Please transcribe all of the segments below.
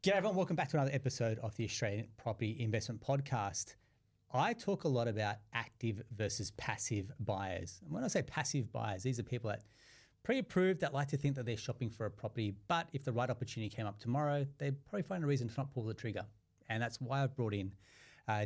G'day everyone, welcome back to another episode of the Australian Property Investment Podcast. I talk a lot about active versus passive buyers. And when I say passive buyers, these are people that pre-approved that like to think that they're shopping for a property, but if the right opportunity came up tomorrow, they'd probably find a reason to not pull the trigger. And that's why I've brought in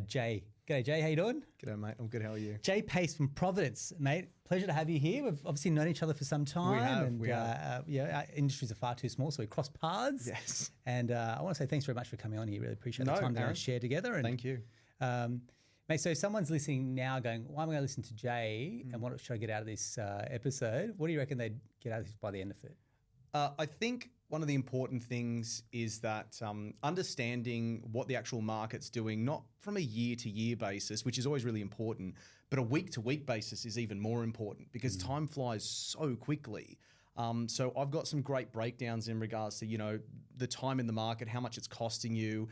Jay. G'day Jay, how you doing? G'day mate, I'm good, how are you? Jay Pace from Providence, mate. Pleasure to have you here. We've obviously known each other for some time. We have. Our industries are far too small, so we cross paths. Yes. And I want to say thanks very much for coming on here. Really appreciate the time that we share together. And, thank you. Mate, so if someone's listening now going, why am I going to listen to Jay and what should I get out of this episode? What do you reckon they'd get out of this by the end of it? I think one of the important things is that understanding what the actual market's doing, not from a year-to-year basis, which is always really important, but a week-to-week basis is even more important because time flies so quickly. So I've got some great breakdowns in regards to, the time in the market, how much it's costing you,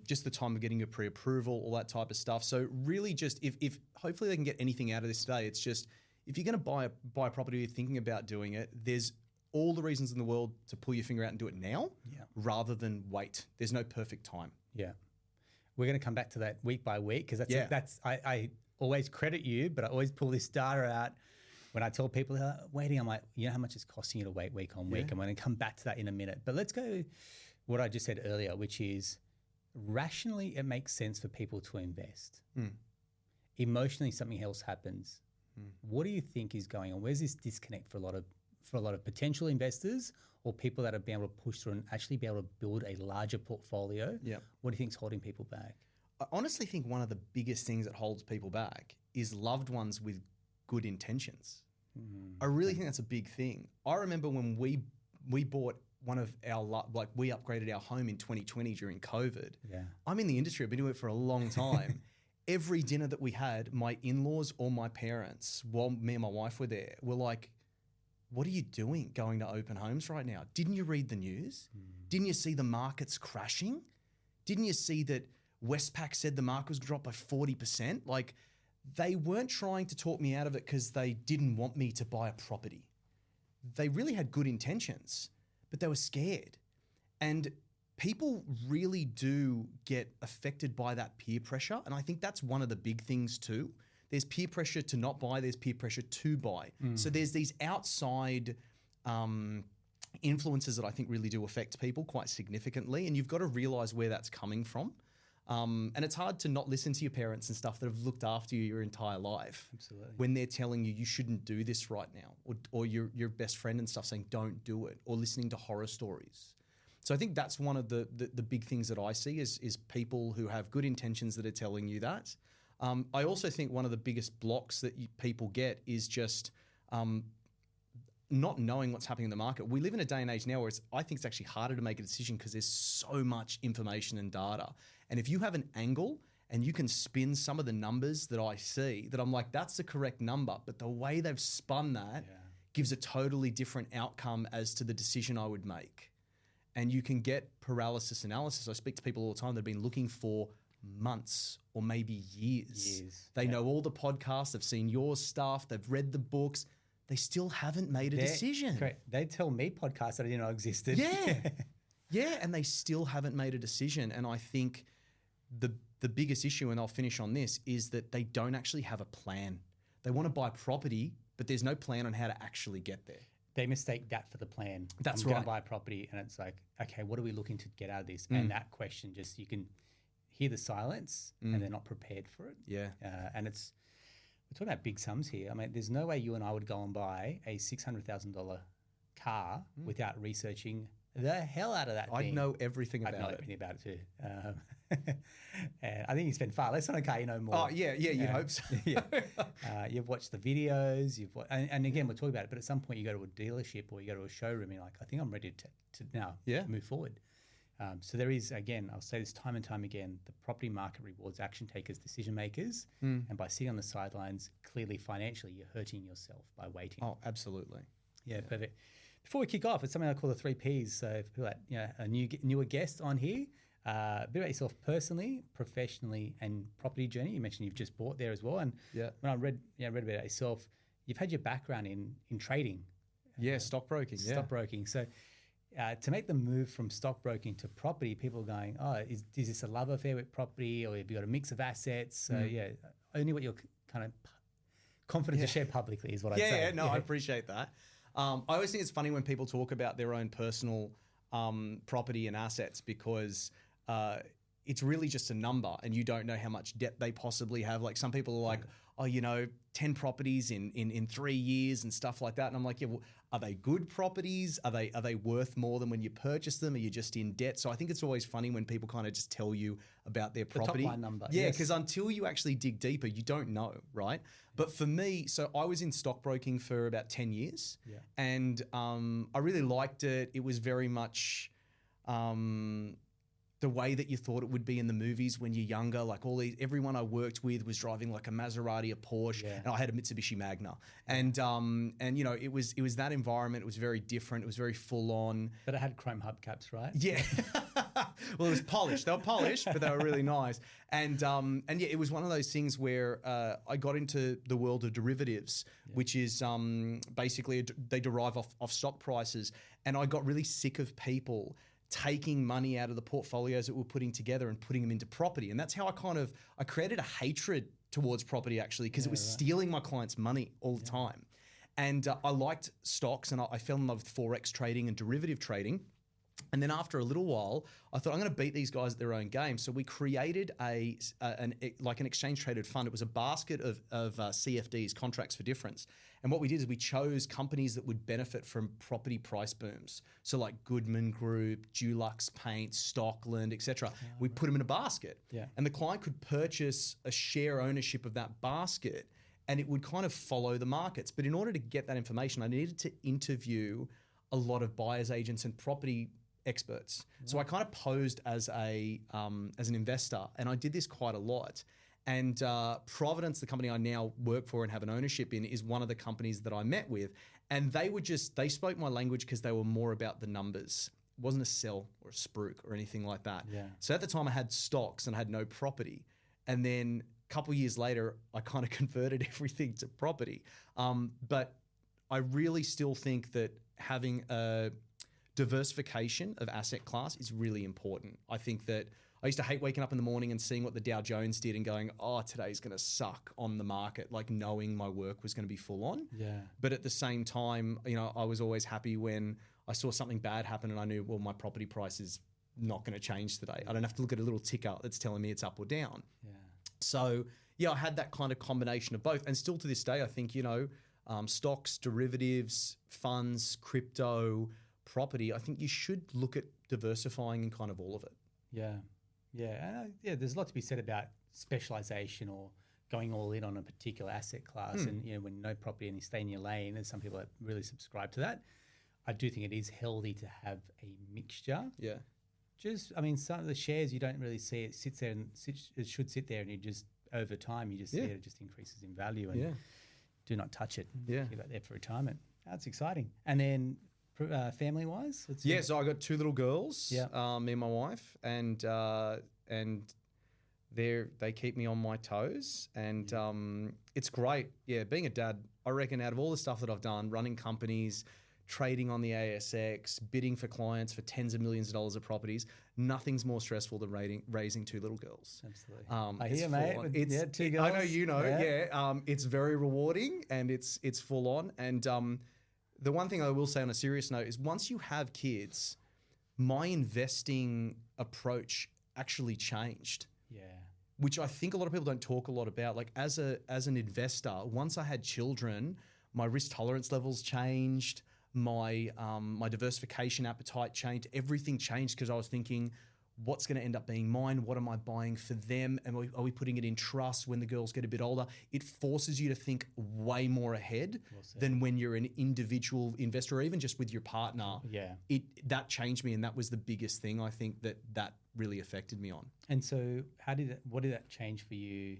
just the time of getting your pre-approval, all that type of stuff. So really just if hopefully they can get anything out of this today, it's just if you're going to buy a property, you're thinking about doing it, there's all the reasons in the world to pull your finger out and do it now rather than wait. There's no perfect time. Yeah. We're going to come back to that week by week because I always credit you, but I always pull this data out. When I tell people waiting, I'm like, you know how much it's costing you to wait week on week? I'm going to come back to that in a minute. But let's go what I just said earlier, which is rationally it makes sense for people to invest. Emotionally, something else happens. What do you think is going on? Where's this disconnect for a lot of potential investors or people that have been able to push through and actually be able to build a larger portfolio? Yeah. What do you think is holding people back? I honestly think one of the biggest things that holds people back is loved ones with good intentions. I really think that's a big thing. I remember when we bought one of our, we upgraded our home in 2020 during COVID. Yeah. I'm in the industry. I've been doing it for a long time. Every dinner that we had, my in-laws or my parents, while me and my wife were there, were like, what are you doing going to open homes right now? Didn't you read the news? Didn't you see the markets crashing? Didn't you see that Westpac said the market was dropped by 40%? Like, they weren't trying to talk me out of it because they didn't want me to buy a property. They really had good intentions, but they were scared. And people really do get affected by that peer pressure. And I think that's one of the big things too. There's peer pressure to not buy, there's peer pressure to buy. So there's these outside influences that I think really do affect people quite significantly. And you've got to realize where that's coming from. And it's hard to not listen to your parents and stuff that have looked after you your entire life. Absolutely. When they're telling you shouldn't do this right now, or your best friend and stuff saying don't do it, or listening to horror stories. So I think that's one of the big things that I see is people who have good intentions that are telling you that. I also think one of the biggest blocks that people get is just not knowing what's happening in the market. We live in a day and age now where I think it's actually harder to make a decision because there's so much information and data. And if you have an angle and you can spin some of the numbers that I see, that I'm like, that's the correct number, but the way they've spun that gives a totally different outcome as to the decision I would make. And you can get paralysis analysis. I speak to people all the time that have been looking for months or maybe years. They know all the podcasts, they've seen your stuff, they've read the books. They still haven't made a decision. Correct. They tell me podcasts that I didn't know existed. Yeah, and they still haven't made a decision. And I think the biggest issue, and I'll finish on this, is that they don't actually have a plan. They want to buy property, but there's no plan on how to actually get there. They mistake that for the plan. That's I'm right. going to buy a property and it's like, okay, what are we looking to get out of this? And that question just, you can hear the silence and they're not prepared for it. Yeah. And we're talking about big sums here. I mean, there's no way you and I would go and buy a $600,000 car without researching the hell out of that thing. I'd know everything about it. I'd know everything about it too. And I think you spend far less on a car, you know more. Oh, yeah, you'd hope so. You've watched the videos, and again, we're talking about it, but at some point you go to a dealership or you go to a showroom and you're like, I think I'm ready to now move forward. So there is, again, I'll say this time and time again, the property market rewards action takers, decision makers, and by sitting on the sidelines, clearly financially, you're hurting yourself by waiting. Oh, absolutely. Yeah, perfect. Before we kick off, it's something I call the 3 Ps. So for people that a newer guest on here, a bit about yourself personally, professionally, and property journey. You mentioned you've just bought there as well, and when I read about yourself, you've had your background in trading. Stockbroking. Stockbroking. So to make the move from stockbroking to property, people are going, oh, is this a love affair with property, or have you got a mix of assets? So yeah, only what you're kind of confident to share publicly is what I'd say. I appreciate that. I always think it's funny when people talk about their own personal property and assets because it's really just a number and you don't know how much debt they possibly have. Like some people are like, 10 properties in 3 years and stuff like that. And I'm like, yeah, well, are they good properties? Are they worth more than when you purchase them? Are you just in debt? So I think it's always funny when people kind of just tell you about their property. The top line number. Yeah, because until you actually dig deeper, you don't know, right? But for me, so I was in stockbroking for about 10 years and I really liked it. It was very much the way that you thought it would be in the movies when you're younger. Like everyone I worked with was driving like a Maserati, a Porsche, and I had a Mitsubishi Magna. And you know, it was that environment. It was very different. It was very full on. But it had chrome hubcaps, right? Yeah. Well, it was polished. They were polished, but they were really nice. And yeah, it was one of those things where I got into the world of derivatives, which is basically they derive off stock prices. And I got really sick of people taking money out of the portfolios that we're putting together and putting them into property. And that's how I created a hatred towards property actually, because it was stealing my clients' money all the time. And I liked stocks and I fell in love with Forex trading and derivative trading. And then after a little while, I thought I'm going to beat these guys at their own game. So we created an exchange traded fund. It was a basket of CFDs, contracts for difference. And what we did is we chose companies that would benefit from property price booms. So like Goodman Group, Dulux Paint, Stockland, etc. We put them in a basket. Yeah. And the client could purchase a share ownership of that basket and it would kind of follow the markets. But in order to get that information, I needed to interview a lot of buyers agents and property experts. So I kind of posed as an investor, and I did this quite a lot. And Providence, the company I now work for and have an ownership in, is one of the companies that I met with. And they spoke my language because they were more about the numbers. It wasn't a sell or a spruik or anything like that. Yeah. So at the time I had stocks and I had no property. And then a couple of years later, I kind of converted everything to property. But I really still think that having a diversification of asset class is really important. I think that I used to hate waking up in the morning and seeing what the Dow Jones did and going, oh, today's going to suck on the market, like knowing my work was going to be full on. Yeah. But at the same time, you know, I was always happy when I saw something bad happen and I knew, well, my property price is not going to change today. I don't have to look at a little ticker that's telling me it's up or down. Yeah. So, yeah, I had that kind of combination of both. And still to this day, I think, you know, stocks, derivatives, funds, crypto, property, I think you should look at diversifying in kind of all of it. Yeah. Yeah. There's a lot to be said about specialization or going all in on a particular asset class. And, you know, when you know property and you stay in your lane, there's some people that really subscribe to that. I do think it is healthy to have a mixture. Yeah. Some of the shares you don't really see, it sits there and it should sit there and you just, over time, you just see it just increases in value and do not touch it. Yeah. Keep that there for retirement. That's exciting. And then family-wise? So I got 2 little girls, me and my wife, and they keep me on my toes, and it's great. Yeah, being a dad, I reckon out of all the stuff that I've done, running companies, trading on the ASX, bidding for clients for tens of millions of dollars of properties, nothing's more stressful than raising 2 little girls. Absolutely. I hear, mate. 2 girls. I know you know. Yeah. It's very rewarding and it's full on. And the one thing I will say on a serious note is once you have kids, my investing approach actually changed. Yeah. Which I think a lot of people don't talk a lot about. Like as an investor, once I had children, my risk tolerance levels changed. My diversification appetite changed. Everything changed because I was thinking, what's going to end up being mine? What am I buying for them? And are we putting it in trust when the girls get a bit older? It forces you to think way more ahead than when you're an individual investor or even just with your partner. Yeah. That changed me, and that was the biggest thing I think that really affected me on. And so what did that change for you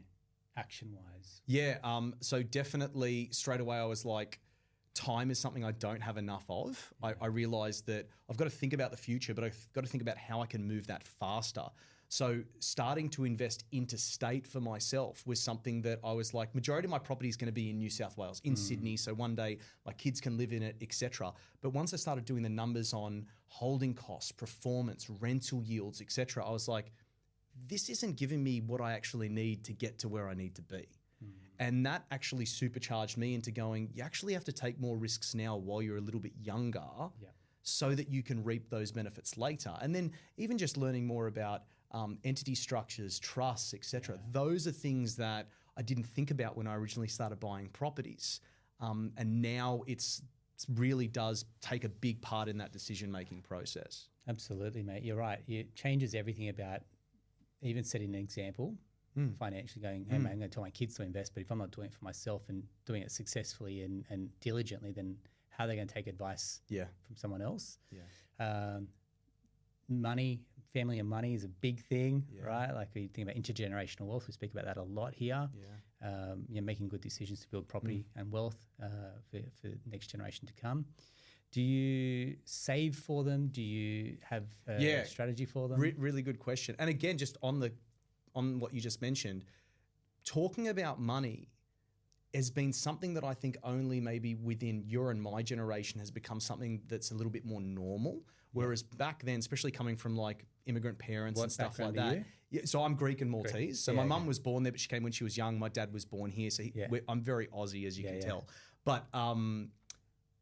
action-wise? Yeah, so definitely straight away I was like, time is something I don't have enough of. I realized that I've got to think about the future, but I've got to think about how I can move that faster. So starting to invest interstate for myself was something that I was like, majority of my property is going to be in New South Wales, in Sydney. So one day my kids can live in it, etc. But once I started doing the numbers on holding costs, performance, rental yields, etc., I was like, this isn't giving me what I actually need to get to where I need to be. And that actually supercharged me into going, you actually have to take more risks now while you're a little bit younger so that you can reap those benefits later. And then even just learning more about entity structures, trusts, etc. Those are things that I didn't think about when I originally started buying properties. And now it's really does take a big part in that decision-making process. Absolutely, mate. You're right. It changes everything about even setting an example. Financially going, hey, mate, I'm going to tell my kids to invest, but if I'm not doing it for myself and doing it successfully and diligently, then how are they going to take advice from someone else? Money, family and money is a big thing, right? Like we think about intergenerational wealth. We speak about that a lot here. Making good decisions to build property and wealth for the next generation to come. Do you save for them? Do you have a strategy for them? Really good question. And again, just on what you just mentioned, talking about money has been something that I think only maybe within your and my generation has become something that's a little bit more normal. Whereas back then, especially coming from like immigrant parents and stuff like that. Yeah, so I'm Greek and Maltese. So my mum was born there, but she came when she was young. My dad was born here. So I'm very Aussie, as you can tell. But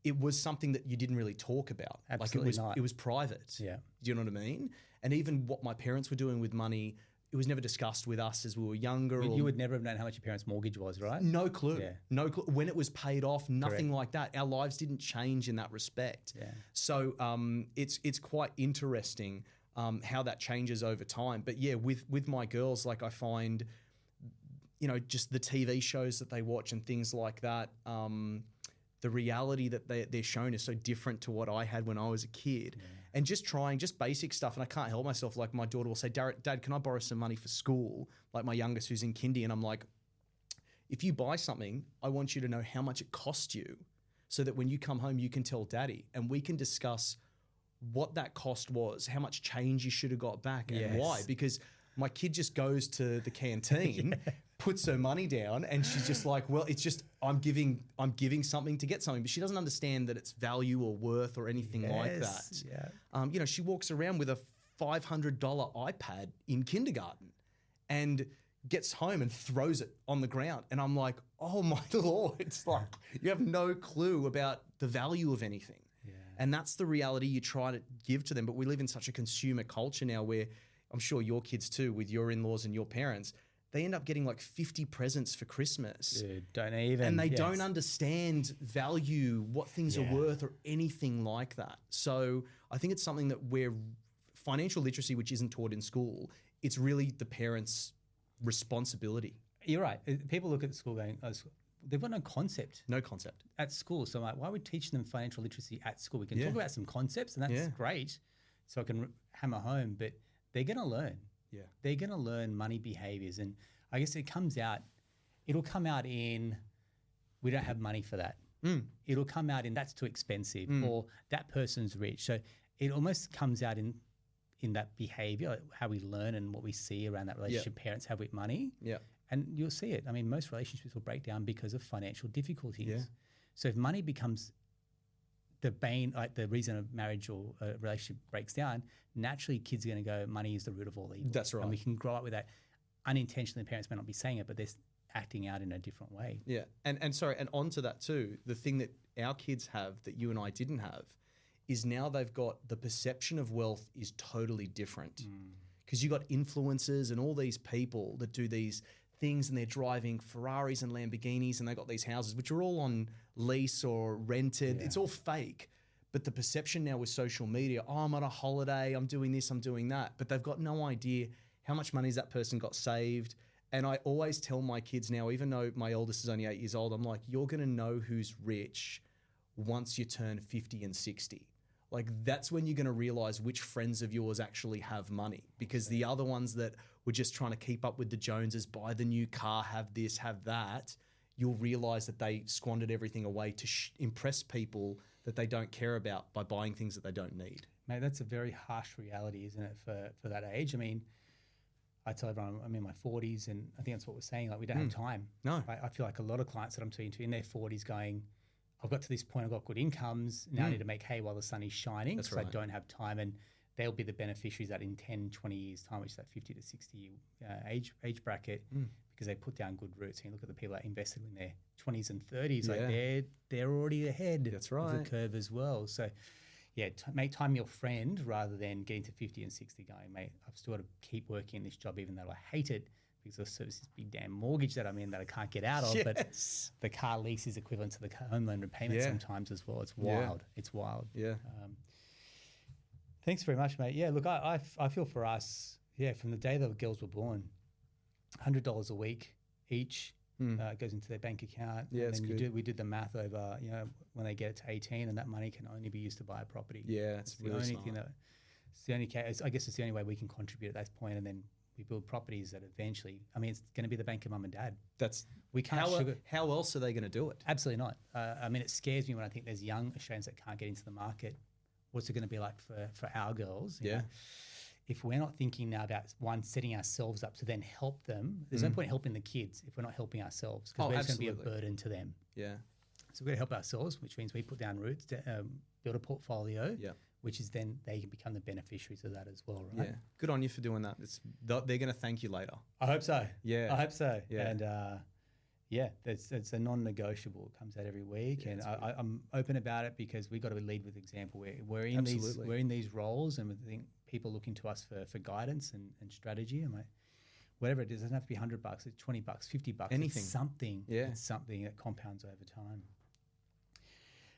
it was something that you didn't really talk about. Absolutely it was private. Yeah. Do you know what I mean? And even what my parents were doing with money, it was never discussed with us as we were younger. You would never have known how much your parents' mortgage was, right? No clue. No clue. When it was paid off, nothing like that. Our lives didn't change in that respect. So it's quite interesting how that changes over time. But with my girls, like I find, just the TV shows that they watch and things like that, the reality that they're shown is so different to what I had when I was a kid. And just trying just basic stuff. And I can't help myself. Like my daughter will say, Dad, can I borrow some money for school? Like my youngest who's in kindy. And I'm like, if you buy something, I want you to know how much it cost you so that when you come home, you can tell Daddy and we can discuss what that cost was, how much change you should have got back and why. Because my kid just goes to the canteen, puts her money down, and she's just like, well, it's just I'm giving something to get something, but she doesn't understand that it's value or worth or anything like that. She walks around with a $500 iPad in kindergarten and gets home and throws it on the ground. And I'm like, oh my Lord, it's like you have no clue about the value of anything. And that's the reality you try to give to them. But we live in such a consumer culture now where I'm sure your kids too, with your in-laws and your parents, they end up getting like 50 presents for Christmas. Dude, don't even. And they don't understand value, what things are worth or anything like that. So I think it's something that financial literacy, which isn't taught in school, it's really the parents' responsibility. You're right. People look at school going, they've got no concept. No concept. At school. So I'm like, why are we teaching them financial literacy at school? We can talk about some concepts and that's great. So I can hammer home, but they're going to learn. They're going to learn money behaviors. And I guess it'll come out in, we don't have money for that. It'll come out in, that's too expensive or that person's rich. So it almost comes out in that behavior, how we learn and what we see around that relationship parents have with money. And you'll see it. I mean, most relationships will break down because of financial difficulties. So if money becomes the bane, like the reason a marriage or a relationship breaks down, naturally kids are going to go, money is the root of all evil. That's right. And we can grow up with that. Unintentionally, parents may not be saying it, but they're acting out in a different way. Yeah. And onto that too, the thing that our kids have that you and I didn't have is now they've got the perception of wealth is totally different. Because you got influencers and all these people that do these things and they're driving Ferraris and Lamborghinis and they got these houses which are all on lease or rented. It's all fake. But the perception now with social media, I'm on a holiday, I'm doing this, I'm doing that. But they've got no idea how much money that person got saved. And I always tell my kids now, even though my oldest is only 8 years old, I'm like, you're going to know who's rich once you turn 50 and 60. Like that's when you're going to realize which friends of yours actually have money, because the other ones that were just trying to keep up with the Joneses, buy the new car, have this, have that, you'll realize that they squandered everything away to impress people that they don't care about by buying things that they don't need. Mate, that's a very harsh reality, isn't it, for that age? I mean, I tell everyone I'm in my 40s, and I think that's what we're saying. Like we don't have time. No. I feel like a lot of clients that I'm talking to in their 40s going, I've got to this point, I've got good incomes. Now I need to make hay while the sun is shining. That's because I don't have time. And they'll be the beneficiaries that in 10, 20 years time, which is that 50 to 60 age bracket, because they put down good roots. And you look at the people that invested in their 20s and 30s, like they're already ahead of the curve as well. So yeah, make time your friend rather than getting to 50 and 60 going, mate, I've still got to keep working in this job even though I hate it because of this big damn mortgage that I'm in that I can't get out of. Yes. But the car lease is equivalent to the home loan repayment sometimes as well. It's wild. It's wild. Yeah. Thanks very much, mate. Yeah, look, I feel for us, from the day the girls were born, $100 a week each goes into their bank account. Yeah, and then we did the math over, when they get to 18, and that money can only be used to buy a property. Yeah, it's the really only smart. thing it's the only case. I guess it's the only way we can contribute at that point, and then we build properties that eventually. I mean, it's going to be the bank of mum and dad. We can't. How else are they going to do it? Absolutely not. I mean, it scares me when I think there's young Australians that can't get into the market. What's it going to be like for our girls? You know? If we're not thinking now about setting ourselves up to then help them, there's no point helping the kids if we're not helping ourselves, because we're just going to be a burden to them. Yeah. So we've got to help ourselves, which means we put down roots, build a portfolio, which is then they can become the beneficiaries of that as well, right? Yeah. Good on you for doing that. They're going to thank you later. I hope so. Yeah. I hope so. Yeah. And it's a non-negotiable. It comes out every week, and I'm open about it because we've got to lead with example. We're in these roles, and we think people looking to us for guidance and strategy. And whatever it is, it doesn't have to be $100. It's $20, $50. Anything. It's something. Yeah. It's something that compounds over time.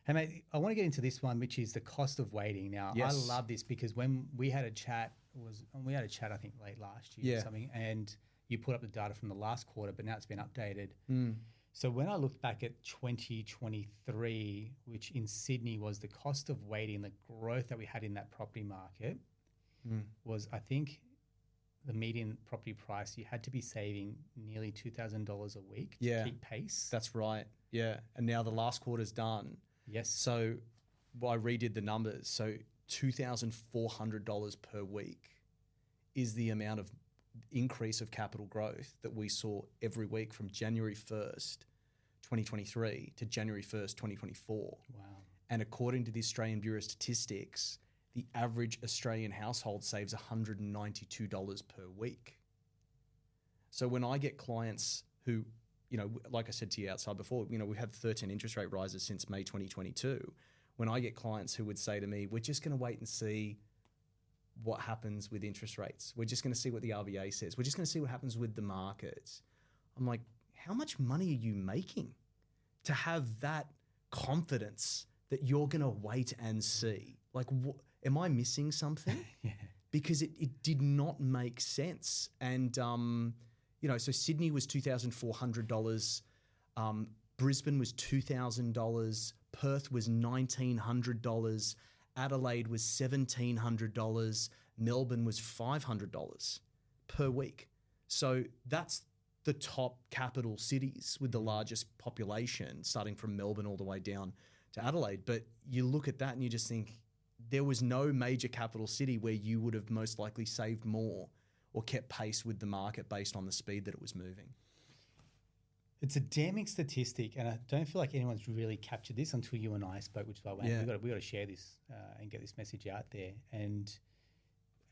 Hey mate, I want to get into this one, which is the cost of waiting. Now, I love this because when we had a chat, I think late last year or something, and you put up the data from the last quarter, but now it's been updated. So when I looked back at 2023, which in Sydney was the cost of waiting, the growth that we had in that property market was, I think, the median property price, you had to be saving nearly $2,000 a week to keep pace. That's right. Yeah. And now the last quarter's done. Yes. So I redid the numbers. So $2,400 per week is the amount of increase of capital growth that we saw every week from January 1st, 2023 to January 1st, 2024. Wow. And according to the Australian Bureau of Statistics, the average Australian household saves $192 per week. So when I get clients who, like I said to you outside before, we've had 13 interest rate rises since May 2022. When I get clients who would say to me, we're just going to wait and see what happens with interest rates. We're just going to see what the RBA says. We're just going to see what happens with the markets. I'm like, how much money are you making to have that confidence that you're going to wait and see? Like, am I missing something? Because it did not make sense. And, so Sydney was $2,400. Brisbane was $2,000. Perth was $1,900. Adelaide was $1,700. Melbourne was $500 per week. So that's the top capital cities with the largest population, starting from Melbourne all the way down to Adelaide. But you look at that and you just think there was no major capital city where you would have most likely saved more or kept pace with the market based on the speed that it was moving. It's a damning statistic, and I don't feel like anyone's really captured this until you and I spoke, which is why we got to share this and get this message out there. And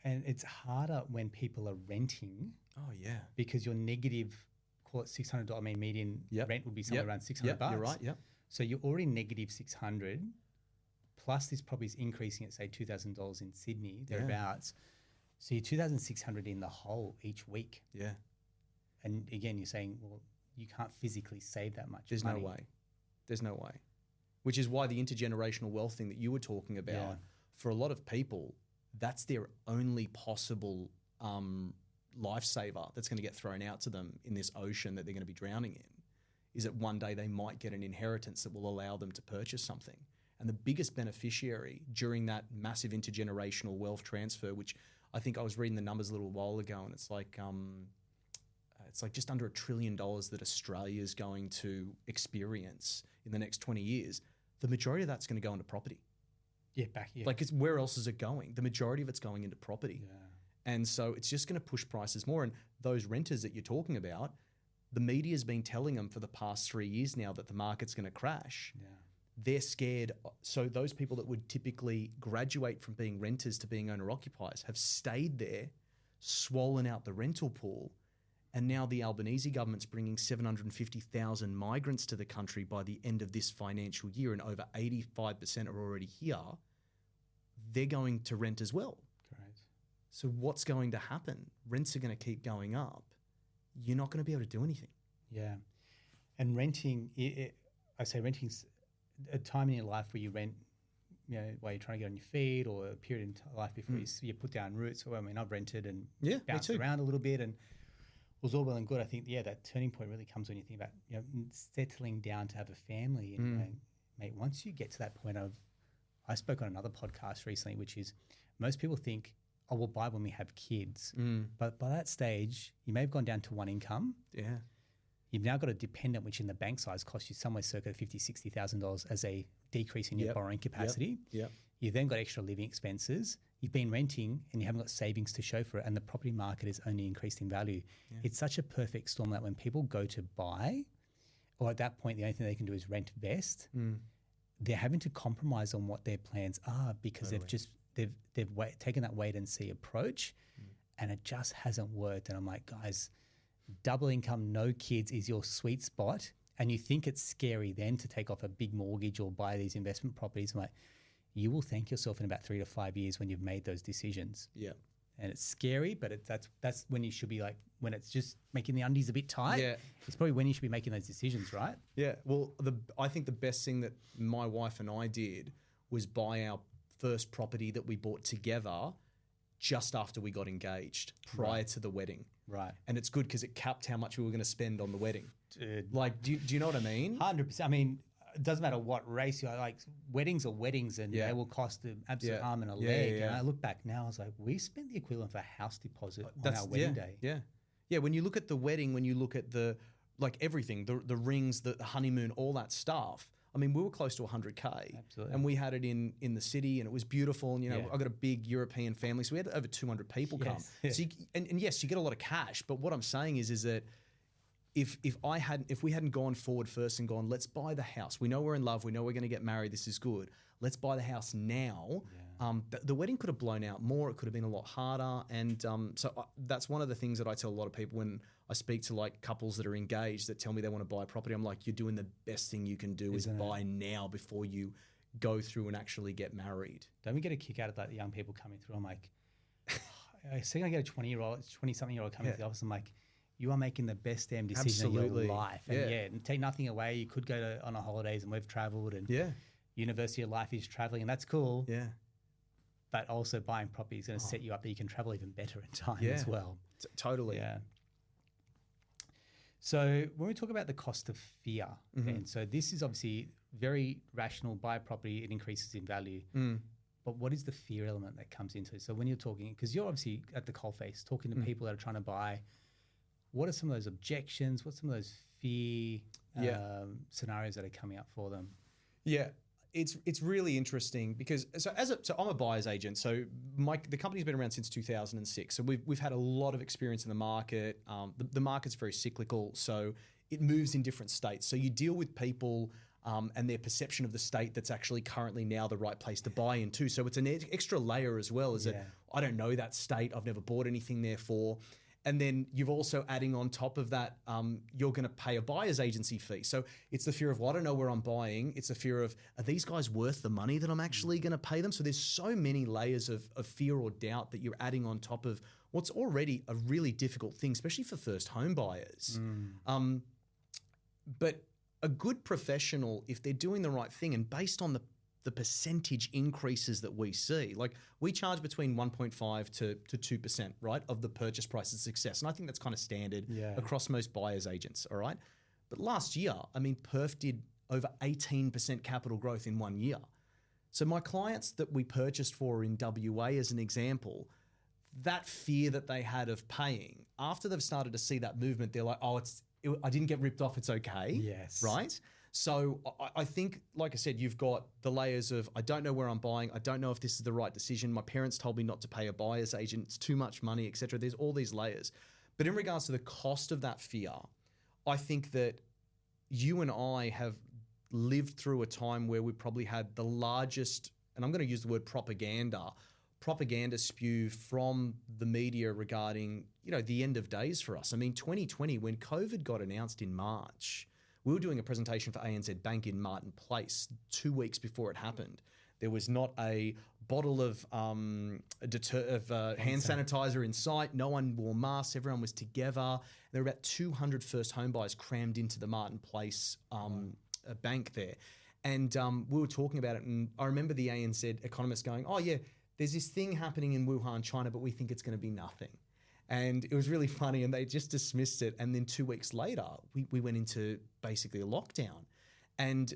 it's harder when people are renting. Oh yeah, because you're negative. Call it $600. I mean, median rent would be somewhere around $600. You're right. Yep. So you're already negative $600. Plus, this property is increasing at say $2,000 in Sydney thereabouts. So you're $2,600 in the hole each week. Yeah. And again, you're saying, well, you can't physically save that much There's money. no way. There's no way. Which is why the intergenerational wealth thing that you were talking about, for a lot of people, that's their only possible lifesaver that's going to get thrown out to them in this ocean that they're going to be drowning in, is that one day they might get an inheritance that will allow them to purchase something. And the biggest beneficiary during that massive intergenerational wealth transfer, which I think I was reading the numbers a little while ago, and it's like just under $1 trillion that Australia is going to experience in the next 20 years. The majority of that's going to go into property. Yeah. Like, where else is it going? The majority of it's going into property. Yeah. And so it's just going to push prices more. And those renters that you're talking about, the media's been telling them for the past 3 years now that the market's going to crash. Yeah. They're scared. So those people that would typically graduate from being renters to being owner-occupiers have stayed there, swollen out the rental pool, and now the Albanese government's bringing 750,000 migrants to the country by the end of this financial year, and over 85% are already here. They're going to rent as well. Great. So what's going to happen? Rents are going to keep going up. You're not going to be able to do anything. Yeah. And renting, I say renting's a time in your life where you rent, while you're trying to get on your feet, or a period in life before you put down roots. So, I mean, I've rented and bounced around a little bit, and it was all well and good. I think, that turning point really comes when you think about, settling down to have a family. And, mate, once you get to that point of, I spoke on another podcast recently, which is most people think, oh, we'll buy when we have kids. But by that stage, you may have gone down to one income. Yeah. You've now got a dependent, which in the bank size costs you somewhere circa $50,000, $60,000 as a decrease in your borrowing capacity. Yep. You've then got extra living expenses. You've been renting and you haven't got savings to show for it, and the property market is only increased in value. Yeah. It's such a perfect storm that when people go to buy, or at that point, the only thing they can do is rent vest, they're having to compromise on what their plans are because they've taken that wait and see approach, and it just hasn't worked. And I'm like, guys, double income, no kids is your sweet spot, and you think it's scary then to take off a big mortgage or buy these investment properties. I'm like, you will thank yourself in about 3 to 5 years when you've made those decisions. Yeah. And it's scary, but that's when you should be like, when it's just making the undies a bit tight. Yeah. It's probably when you should be making those decisions, right? Yeah. Well, I think the best thing that my wife and I did was buy our first property that we bought together just after we got engaged, prior to the wedding. Right. And it's good because it capped how much we were going to spend on the wedding. Dude. Like, do you know what I mean? 100%. I mean, it doesn't matter what race you are. Like, weddings are weddings, and they will cost an absolute arm and a leg. And I look back now, I was like, we spent the equivalent of a house deposit on our wedding day. Yeah. Yeah. When you look at the wedding, when you look at everything, the rings, the honeymoon, all that stuff, I mean, we were close to 100K. Absolutely. And we had it in the city, and it was beautiful. And, I got a big European family, so we had over 200 people come. Yeah. So and yes, you get a lot of cash. But what I'm saying is that if we hadn't gone forward first and gone, let's buy the house. We know we're in love. We know we're going to get married. This is good. Let's buy the house now. Yeah. The wedding could have blown out more. It could have been a lot harder. And that's one of the things that I tell a lot of people when I speak to like couples that are engaged that tell me they want to buy a property. I'm like, you're doing the best thing you can do is buy now before you go through and actually get married. Don't we get a kick out of that young people coming through? I'm like, I see I get a 20-something-year-old coming to the office. I'm like, you are making the best damn decision of your life. And and take nothing away. You could go on a holidays, and we've traveled, and university of life is traveling, and that's cool. Yeah. But also buying property is going to set you up that you can travel even better in time as well. Totally. Yeah. So when we talk about the cost of fear, then, so this is obviously very rational. Buy a property, it increases in value. But what is the fear element that comes into it? So when you're talking, because you're obviously at the coalface talking to people that are trying to buy, what are some of those objections? What's some of those fear scenarios that are coming up for them? Yeah. It's really interesting because so I'm a buyer's agent. So the company's been around since 2006. So we've had a lot of experience in the market. The market's very cyclical, so it moves in different states. So you deal with people and their perception of the state that's actually currently now the right place to buy into. So it's an extra layer as well. That I don't know that state. I've never bought anything there for. And then you've also adding on top of that, you're going to pay a buyer's agency fee. So it's the fear of, well, I don't know where I'm buying. It's the fear of, are these guys worth the money that I'm actually going to pay them? So there's so many layers of fear or doubt that you're adding on top of what's already a really difficult thing, especially for first home buyers. But a good professional, if they're doing the right thing and based on the percentage increases that we see. Like we charge between 1.5 to 2%, right, of the purchase price of success. And I think that's kind of standard across most buyer's agents, all right? But last year, I mean, Perth did over 18% capital growth in 1 year. So my clients that we purchased for in WA as an example, that fear that they had of paying, after they've started to see that movement, they're like, I didn't get ripped off, it's okay. Yes. Right? So I think, like I said, you've got the layers of, I don't know where I'm buying. I don't know if this is the right decision. My parents told me not to pay a buyer's agent. It's too much money, etc. There's all these layers. But in regards to the cost of that fear, I think that you and I have lived through a time where we probably had the largest, and I'm going to use the word propaganda spew from the media regarding, the end of days for us. I mean, 2020, when COVID got announced in March, we were doing a presentation for ANZ Bank in Martin Place 2 weeks before it happened. There was not a bottle of hand sanitizer in sight. No one wore masks. Everyone was together. There were about 200 first home buyers crammed into the Martin Place bank there. And we were talking about it. And I remember the ANZ economist going, oh, yeah, there's this thing happening in Wuhan, China, but we think it's going to be nothing. And it was really funny, and they just dismissed it. And then 2 weeks later, we went into basically a lockdown. And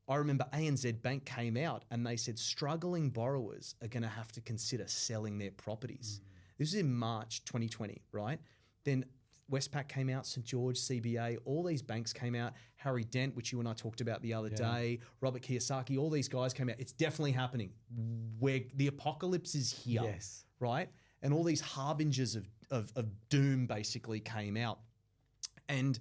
I remember ANZ Bank came out and they said struggling borrowers are going to have to consider selling their properties. This is in March 2020, right? Then Westpac came out, St. George, CBA, all these banks came out. Harry Dent, which you and I talked about the other day, Robert Kiyosaki, all these guys came out. It's definitely happening. Where the apocalypse is here, right? And all these harbingers of doom basically came out. And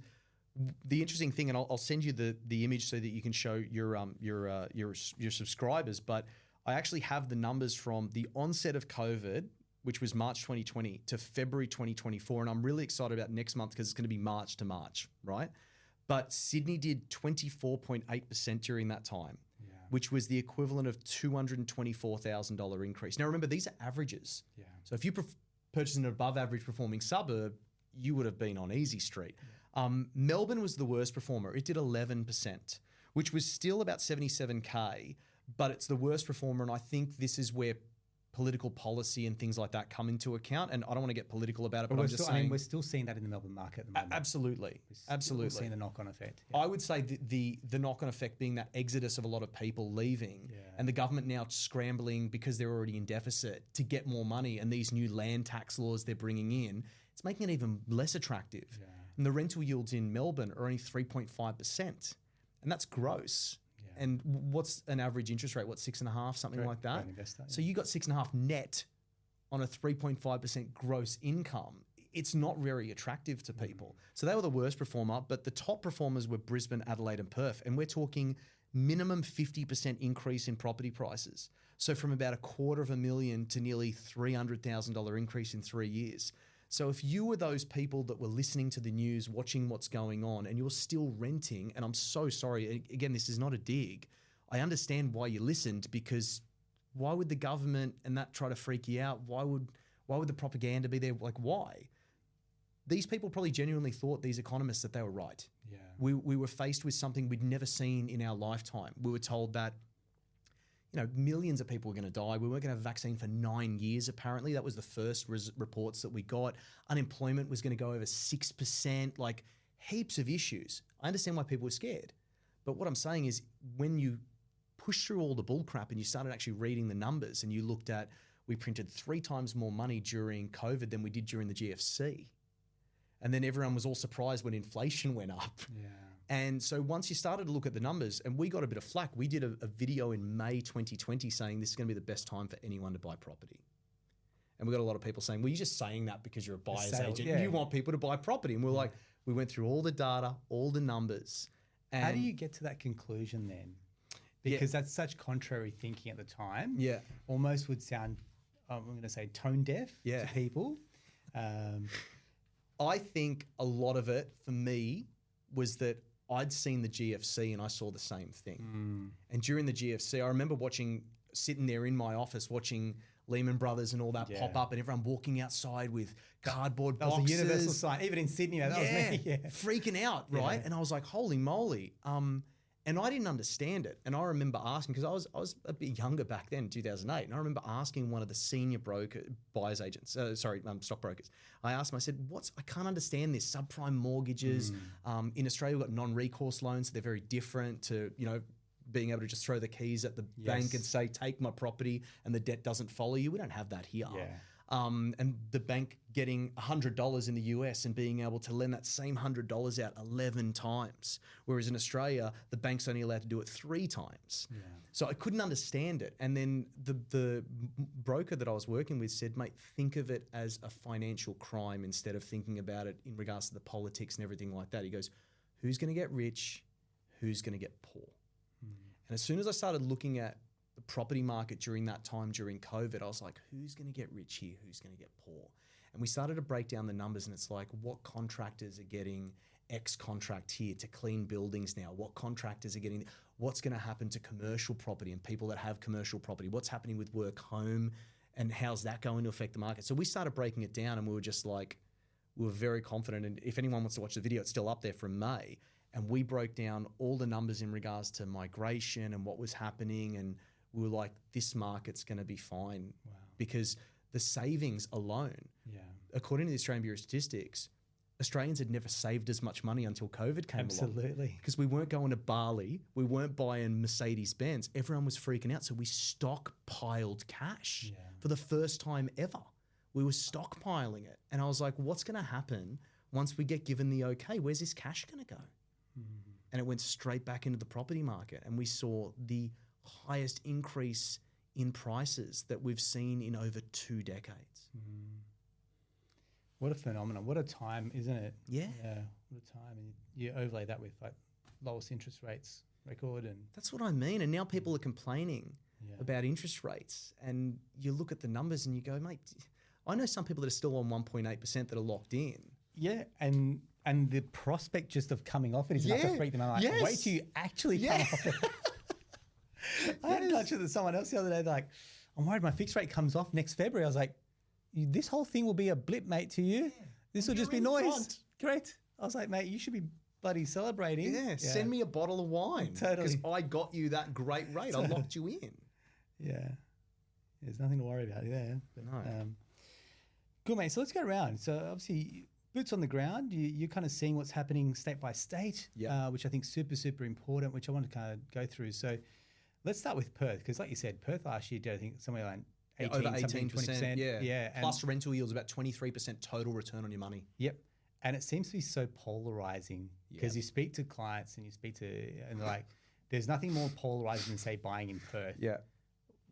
the interesting thing, and I'll send you the image so that you can show your subscribers, but I actually have the numbers from the onset of COVID, which was March 2020, to February 2024. And I'm really excited about next month because it's going to be March to March, right? But Sydney did 24.8% during that time, which was the equivalent of $224,000 increase. Now, remember, these are averages. So if you purchase an above average performing suburb, you would have been on easy street. Melbourne was the worst performer. It did 11%, which was still about 77K, but it's the worst performer. And I think this is where political policy and things like that come into account. And I don't want to get political about it, but I'm just saying. I mean, we're still seeing that in the Melbourne market at the moment. Absolutely. We're seeing the knock-on effect. I would say the knock-on effect being that exodus of a lot of people leaving and the government now scrambling because they're already in deficit to get more money, and these new land tax laws they're bringing in, it's making it even less attractive. And the rental yields in Melbourne are only 3.5%. And that's gross. And what's an average interest rate? What, 6.5%, something like that? So you got 6.5% net on a 3.5% gross income. It's not very attractive to people. So they were the worst performer, but the top performers were Brisbane, Adelaide and Perth. And we're talking minimum 50% increase in property prices. So from about $250,000 to nearly $300,000 increase in 3 years. So if you were those people that were listening to the news, watching what's going on, and you're still renting, and I'm so sorry, again, this is not a dig. I understand why you listened, because why would the government and that try to freak you out? Why would the propaganda be there? Like, why? These people probably genuinely thought, these economists, that they were right. We were faced with something we'd never seen in our lifetime. We were told that millions of people were going to die. We weren't going to have a vaccine for 9 years, apparently. That was the first reports that we got. Unemployment was going to go over 6%, like heaps of issues. I understand why people were scared. But what I'm saying is, when you push through all the bull crap and you started actually reading the numbers and you looked at, we printed 3 times more money during COVID than we did during the GFC. And then everyone was all surprised when inflation went up. And so once you started to look at the numbers, and we got a bit of flack, we did a video in May 2020 saying this is going to be the best time for anyone to buy property. And we got a lot of people saying, well, you're just saying that because you're a buyer's agent. You want people to buy property. And we're like, we went through all the data, all the numbers. And how do you get to that conclusion then? Because that's such contrary thinking at the time. Almost would sound, I'm going to say, tone deaf to people. I think a lot of it for me was that I'd seen the GFC and I saw the same thing. And during the GFC, I remember sitting there in my office watching Lehman Brothers and all that pop up, and everyone walking outside with cardboard boxes. That was a universal sign. Even in Sydney, that was me. Freaking out, right? And I was like, holy moly. And I didn't understand it. And I remember asking, because I was a bit younger back then, 2008, and I remember asking one of the senior stockbrokers. I asked him, I said, I can't understand this. Subprime mortgages. In Australia, we've got non-recourse loans, so they're very different to, being able to just throw the keys at the bank and say, take my property, and the debt doesn't follow you. We don't have that here. and the bank getting $100 in the US and being able to lend that same $100 out 11 times. Whereas in Australia, the bank's only allowed to do it 3 times. Yeah. So I couldn't understand it. And then the broker that I was working with said, mate, think of it as a financial crime instead of thinking about it in regards to the politics and everything like that. He goes, who's going to get rich? Who's going to get poor? And as soon as I started looking at the property market during that time, during COVID, I was like, who's going to get rich here? Who's going to get poor? And we started to break down the numbers, and it's like, what contractors are getting X contract here to clean buildings now? What contractors are getting, what's going to happen to commercial property and people that have commercial property? What's happening with work home, and how's that going to affect the market? So we started breaking it down, and we were just like, we were very confident. And if anyone wants to watch the video, it's still up there from May. And we broke down all the numbers in regards to migration and what was happening, and we were like, this market's going to be fine. Wow. Because the savings alone, according to the Australian Bureau of Statistics, Australians had never saved as much money until COVID came along. Absolutely. Because we weren't going to Bali, we weren't buying Mercedes-Benz. Everyone was freaking out. So we stockpiled cash for the first time ever. We were stockpiling it. And I was like, what's going to happen once we get given the okay? Where's this cash going to go? And it went straight back into the property market. And we saw the highest increase in prices that we've seen in over 2 decades. What a phenomenon. What a time, isn't it? Yeah. What a time. And you overlay that with like lowest interest rates record. And that's what I mean. And now people are complaining about interest rates. And you look at the numbers and you go, mate, I know some people that are still on 1.8% that are locked in. Yeah. And the prospect just of coming off it is enough to freak them out. Like, wait till you actually come off it. I had a touch with someone else the other day. Like, I'm worried my fixed rate comes off next February. I was like, this whole thing will be a blip, mate, to you. This will just be noise. Front. Correct. I was like, mate, you should be bloody celebrating. Yeah, send me a bottle of wine. Totally. Because I got you that great rate. I locked you in. Yeah. There's nothing to worry about there. But, no. Good, mate. So let's go around. So obviously, boots on the ground, you're kind of seeing what's happening state by state, which I think is super, super important, which I want to kind of go through. So let's start with Perth, because like you said, Perth last year did, I think, somewhere like 18, over 18%, 20%. Yeah. Plus rental yields about 23% total return on your money. Yep. And it seems to be so polarizing because you speak to clients and and they're like, there's nothing more polarizing than, say, buying in Perth. Yeah.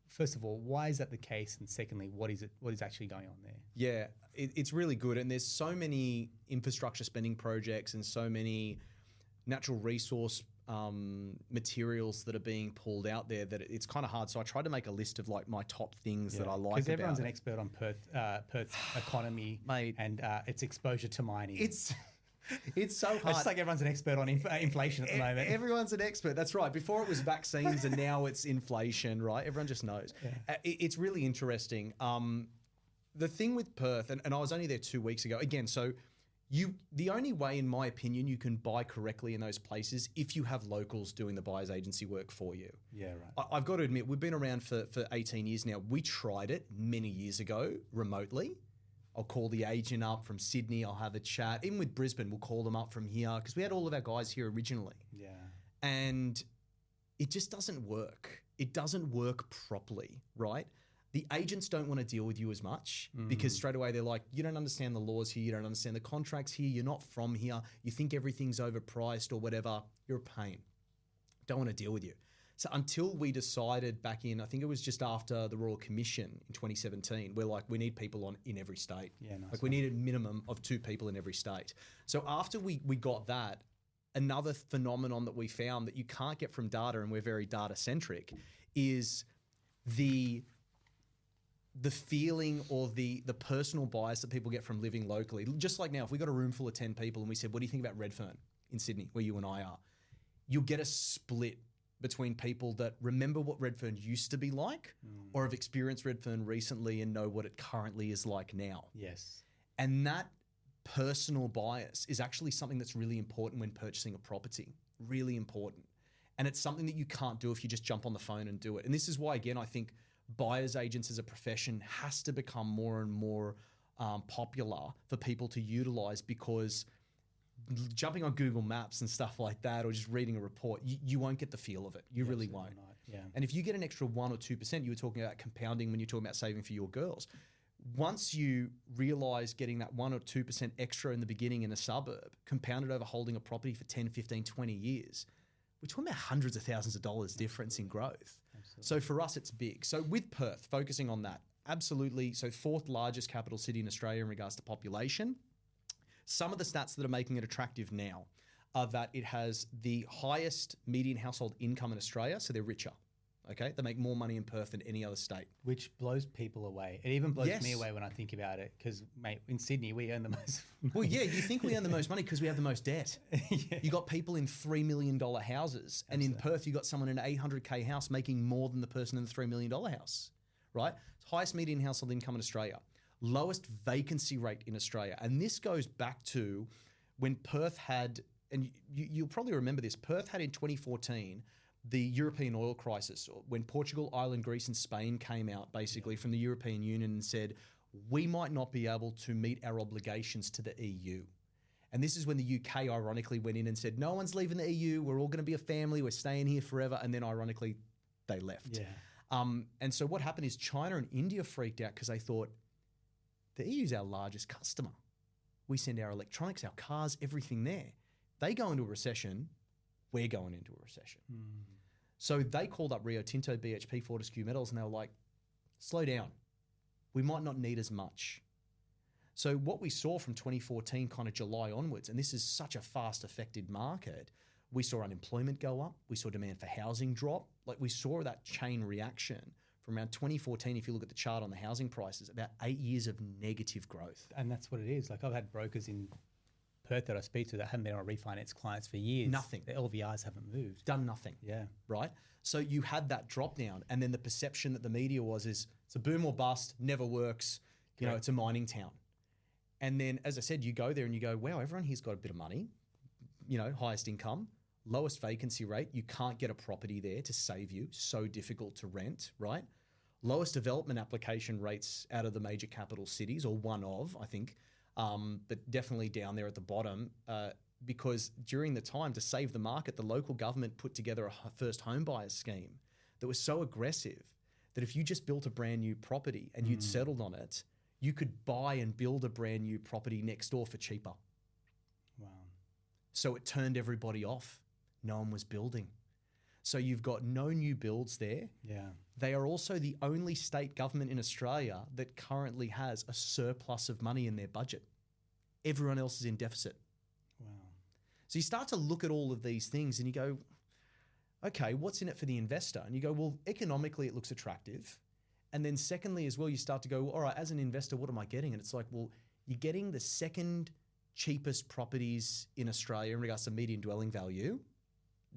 First of all, why is that the case? And secondly, what is actually going on there? Yeah, it's really good. And there's so many infrastructure spending projects and so many natural resource materials that are being pulled out there that it's kind of hard. So I tried to make a list of like my top things that I like. Because everyone's an expert on Perth's economy, mate, and its exposure to mining. It's so hard. It's like everyone's an expert on inflation at the moment. Everyone's an expert. That's right. Before it was vaccines and now it's inflation, right? Everyone just knows. Yeah. It's really interesting. The thing with Perth, and I was only there 2 weeks ago. Again, so the only way, in my opinion, you can buy correctly in those places if you have locals doing the buyer's agency work for you. Yeah, right. I've got to admit, we've been around for 18 years now. We tried it many years ago remotely. I'll call the agent up from Sydney. I'll have a chat. Even with Brisbane, we'll call them up from here because we had all of our guys here originally. Yeah. And it just doesn't work. It doesn't work properly, right? The agents don't want to deal with you as much because straight away they're like, you don't understand the laws here. You don't understand the contracts here. You're not from here. You think everything's overpriced or whatever. You're a pain. Don't want to deal with you. So until we decided back in, I think it was just after the Royal Commission in 2017, we're like, we need people in every state. Yeah, nice. Like we need a minimum of 2 people in every state. So after we got that, another phenomenon that we found that you can't get from data, and we're very data centric, is the feeling or the personal bias that people get from living locally. Just like now, if we got a room full of 10 people and we said, what do you think about Redfern in Sydney, where you and I are? You'll get a split between people that remember what Redfern used to be like or have experienced Redfern recently and know what it currently is like now. Yes. And that personal bias is actually something that's really important when purchasing a property, really important. And it's something that you can't do if you just jump on the phone and do it. And this is why, again, I think buyer's agents as a profession has to become more and more popular for people to utilize, because jumping on Google Maps and stuff like that or just reading a report, you won't get the feel of it. You really won't. Not. Yeah. And if you get an extra 1 or 2%, you were talking about compounding when you're talking about saving for your girls. once you realize getting that 1 or 2% extra in the beginning in a suburb, compounded over holding a property for 10, 15, 20 years, we're talking about hundreds of thousands of dollars difference in growth. Absolutely. So for us, it's big. So with Perth, focusing on that, absolutely. So 4th largest capital city in Australia in regards to population. Some of the stats that are making it attractive now are that it has the highest median household income in Australia, so they're richer. Okay, they make more money in Perth than any other state. Which blows people away. It even blows me away when I think about it because, mate, in Sydney, we earn the most money. Well, yeah, you think we earn the most money because we have the most debt. Yeah. You got people in $3 million houses, and in Perth, you got someone in an $800K house making more than the person in the $3 million house, right? Highest median household income in Australia. Lowest vacancy rate in Australia. And this goes back to when Perth had, and you'll probably remember this, Perth had in 2014 the European oil crisis, when Portugal, Ireland, Greece, and Spain came out basically from the European Union and said, we might not be able to meet our obligations to the EU. And this is when the UK ironically went in and said, no one's leaving the EU, we're all going to be a family, we're staying here forever. And then ironically, they left. Yeah. And so what happened is China and India freaked out because they thought, the EU is our largest customer. We send our electronics, our cars, everything there. They go into a recession, we're going into a recession. So they called up Rio Tinto, BHP, Fortescue Metals, and they were like, slow down. We might not need as much. So what we saw from 2014, kind of July onwards, and this is such a fast affected market, we saw unemployment go up. We saw demand for housing drop. Like we saw that chain reaction from around 2014, if you look at the chart on the housing prices, about 8 years of negative growth. And that's what it is. Like I've had brokers in Perth that I speak to that haven't been on refinance clients for years. Nothing. The LVRs haven't moved. Done nothing. Yeah. Right? So you had that drop down, and then the perception that the media was is it's a boom or bust, never works, you know, it's a mining town. And then, as I said, you go there and you go, wow, everyone here's got a bit of money, you know, highest income, lowest vacancy rate. You can't get a property there to save you. So difficult to rent, right? Lowest development application rates out of the major capital cities, or one of, I think. But definitely down there at the bottom, because during the time to save the market, the local government put together a first home buyer scheme that was so aggressive that if you just built a brand new property and you'd settled on it, you could buy and build a brand new property next door for cheaper. Wow. So it turned everybody off. No one was building. So you've got no new builds there. Yeah. They are also the only state government in Australia that currently has a surplus of money in their budget. Everyone else is in deficit. Wow. So you start to look at all of these things and you go, okay, what's in it for the investor? And you go, well, economically it looks attractive. And then secondly as well, you start to go, all right, as an investor, what am I getting? And it's like, well, you're getting the second cheapest properties in Australia in regards to median dwelling value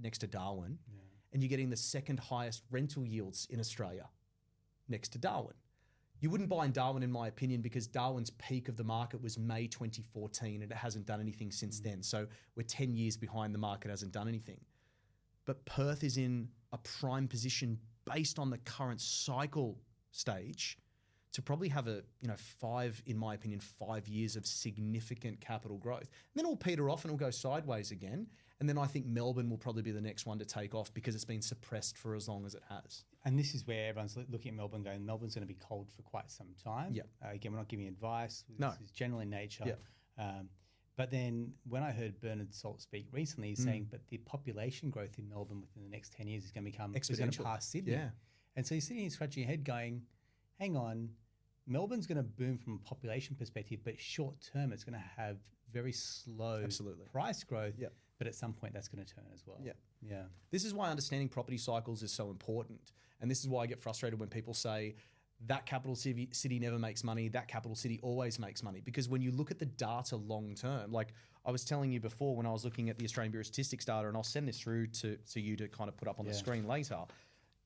next to Darwin. Yeah. And you're getting the second highest rental yields in Australia next to Darwin. You wouldn't buy in Darwin, in my opinion, because Darwin's peak of the market was May 2014 and it hasn't done anything since then. So we're 10 years behind, the market hasn't done anything. But Perth is in a prime position based on the current cycle stage to probably have a, you know, 5 years of significant capital growth. And then it'll peter off and it'll go sideways again. And then I think Melbourne will probably be the next one to take off because it's been suppressed for as long as it has. And this is where everyone's looking at Melbourne going, Melbourne's going to be cold for quite some time. Yeah. Again, we're not giving advice. No. This is general in nature. Yeah. But then when I heard Bernard Salt speak recently, he's saying, but the population growth in Melbourne within the next 10 years is going to become exponential. Is going to pass Sydney. Yeah. And so you're sitting here scratching your head going, hang on, Melbourne's going to boom from a population perspective, but short term it's going to have very slow price growth. Yep. But at some point that's going to turn as well. Yeah. Yeah. This is why understanding property cycles is so important. And this is why I get frustrated when people say that capital city never makes money, that capital city always makes money. Because when you look at the data long term, like I was telling you before when I was looking at the Australian Bureau of Statistics data, and I'll send this through to you to kind of put up on the screen later.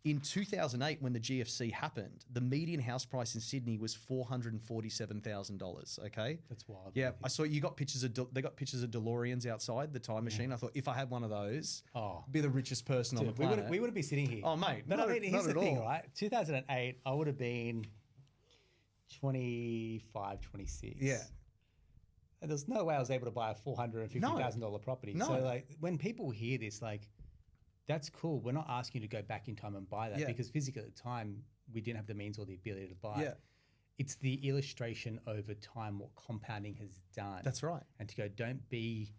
In 2008, when the GFC happened, the median house price in Sydney was $447,000. Okay, that's wild. Yeah, I saw you got pictures of they got pictures of DeLoreans outside the time machine. I thought if I had one of those, be the richest person on the planet. We wouldn't be sitting here. Oh, mate, but I mean, here's the thing, right? 2008, I would have been 25, 26. Yeah. And there's no way I was able to buy a $450,000 property. No. So like when people hear this, like, that's cool. We're not asking you to go back in time and buy that because physically at the time we didn't have the means or the ability to buy it. it's the illustration over time what compounding has done. That's right. And to go, don't be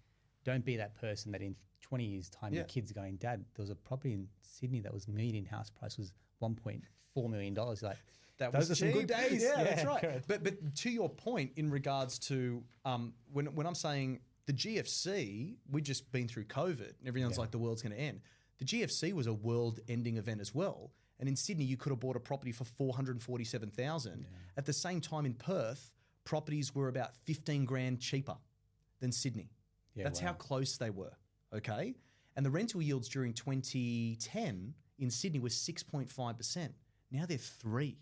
that person that in 20 years' time your kids are going, Dad, there was a property in Sydney that was median house price was $1.4 million. Like, those are some good days. Yeah, that's right. Correct. But to your point in regards to when I'm saying the GFC, we've just been through COVID and everyone's like the world's going to end. The GFC was a world-ending event as well. And in Sydney, you could have bought a property for $447,000. Yeah. At the same time in Perth, properties were about 15 grand cheaper than Sydney. Yeah, that's how close they were, okay? And the rental yields during 2010 in Sydney was 6.5%. Now they're 3%,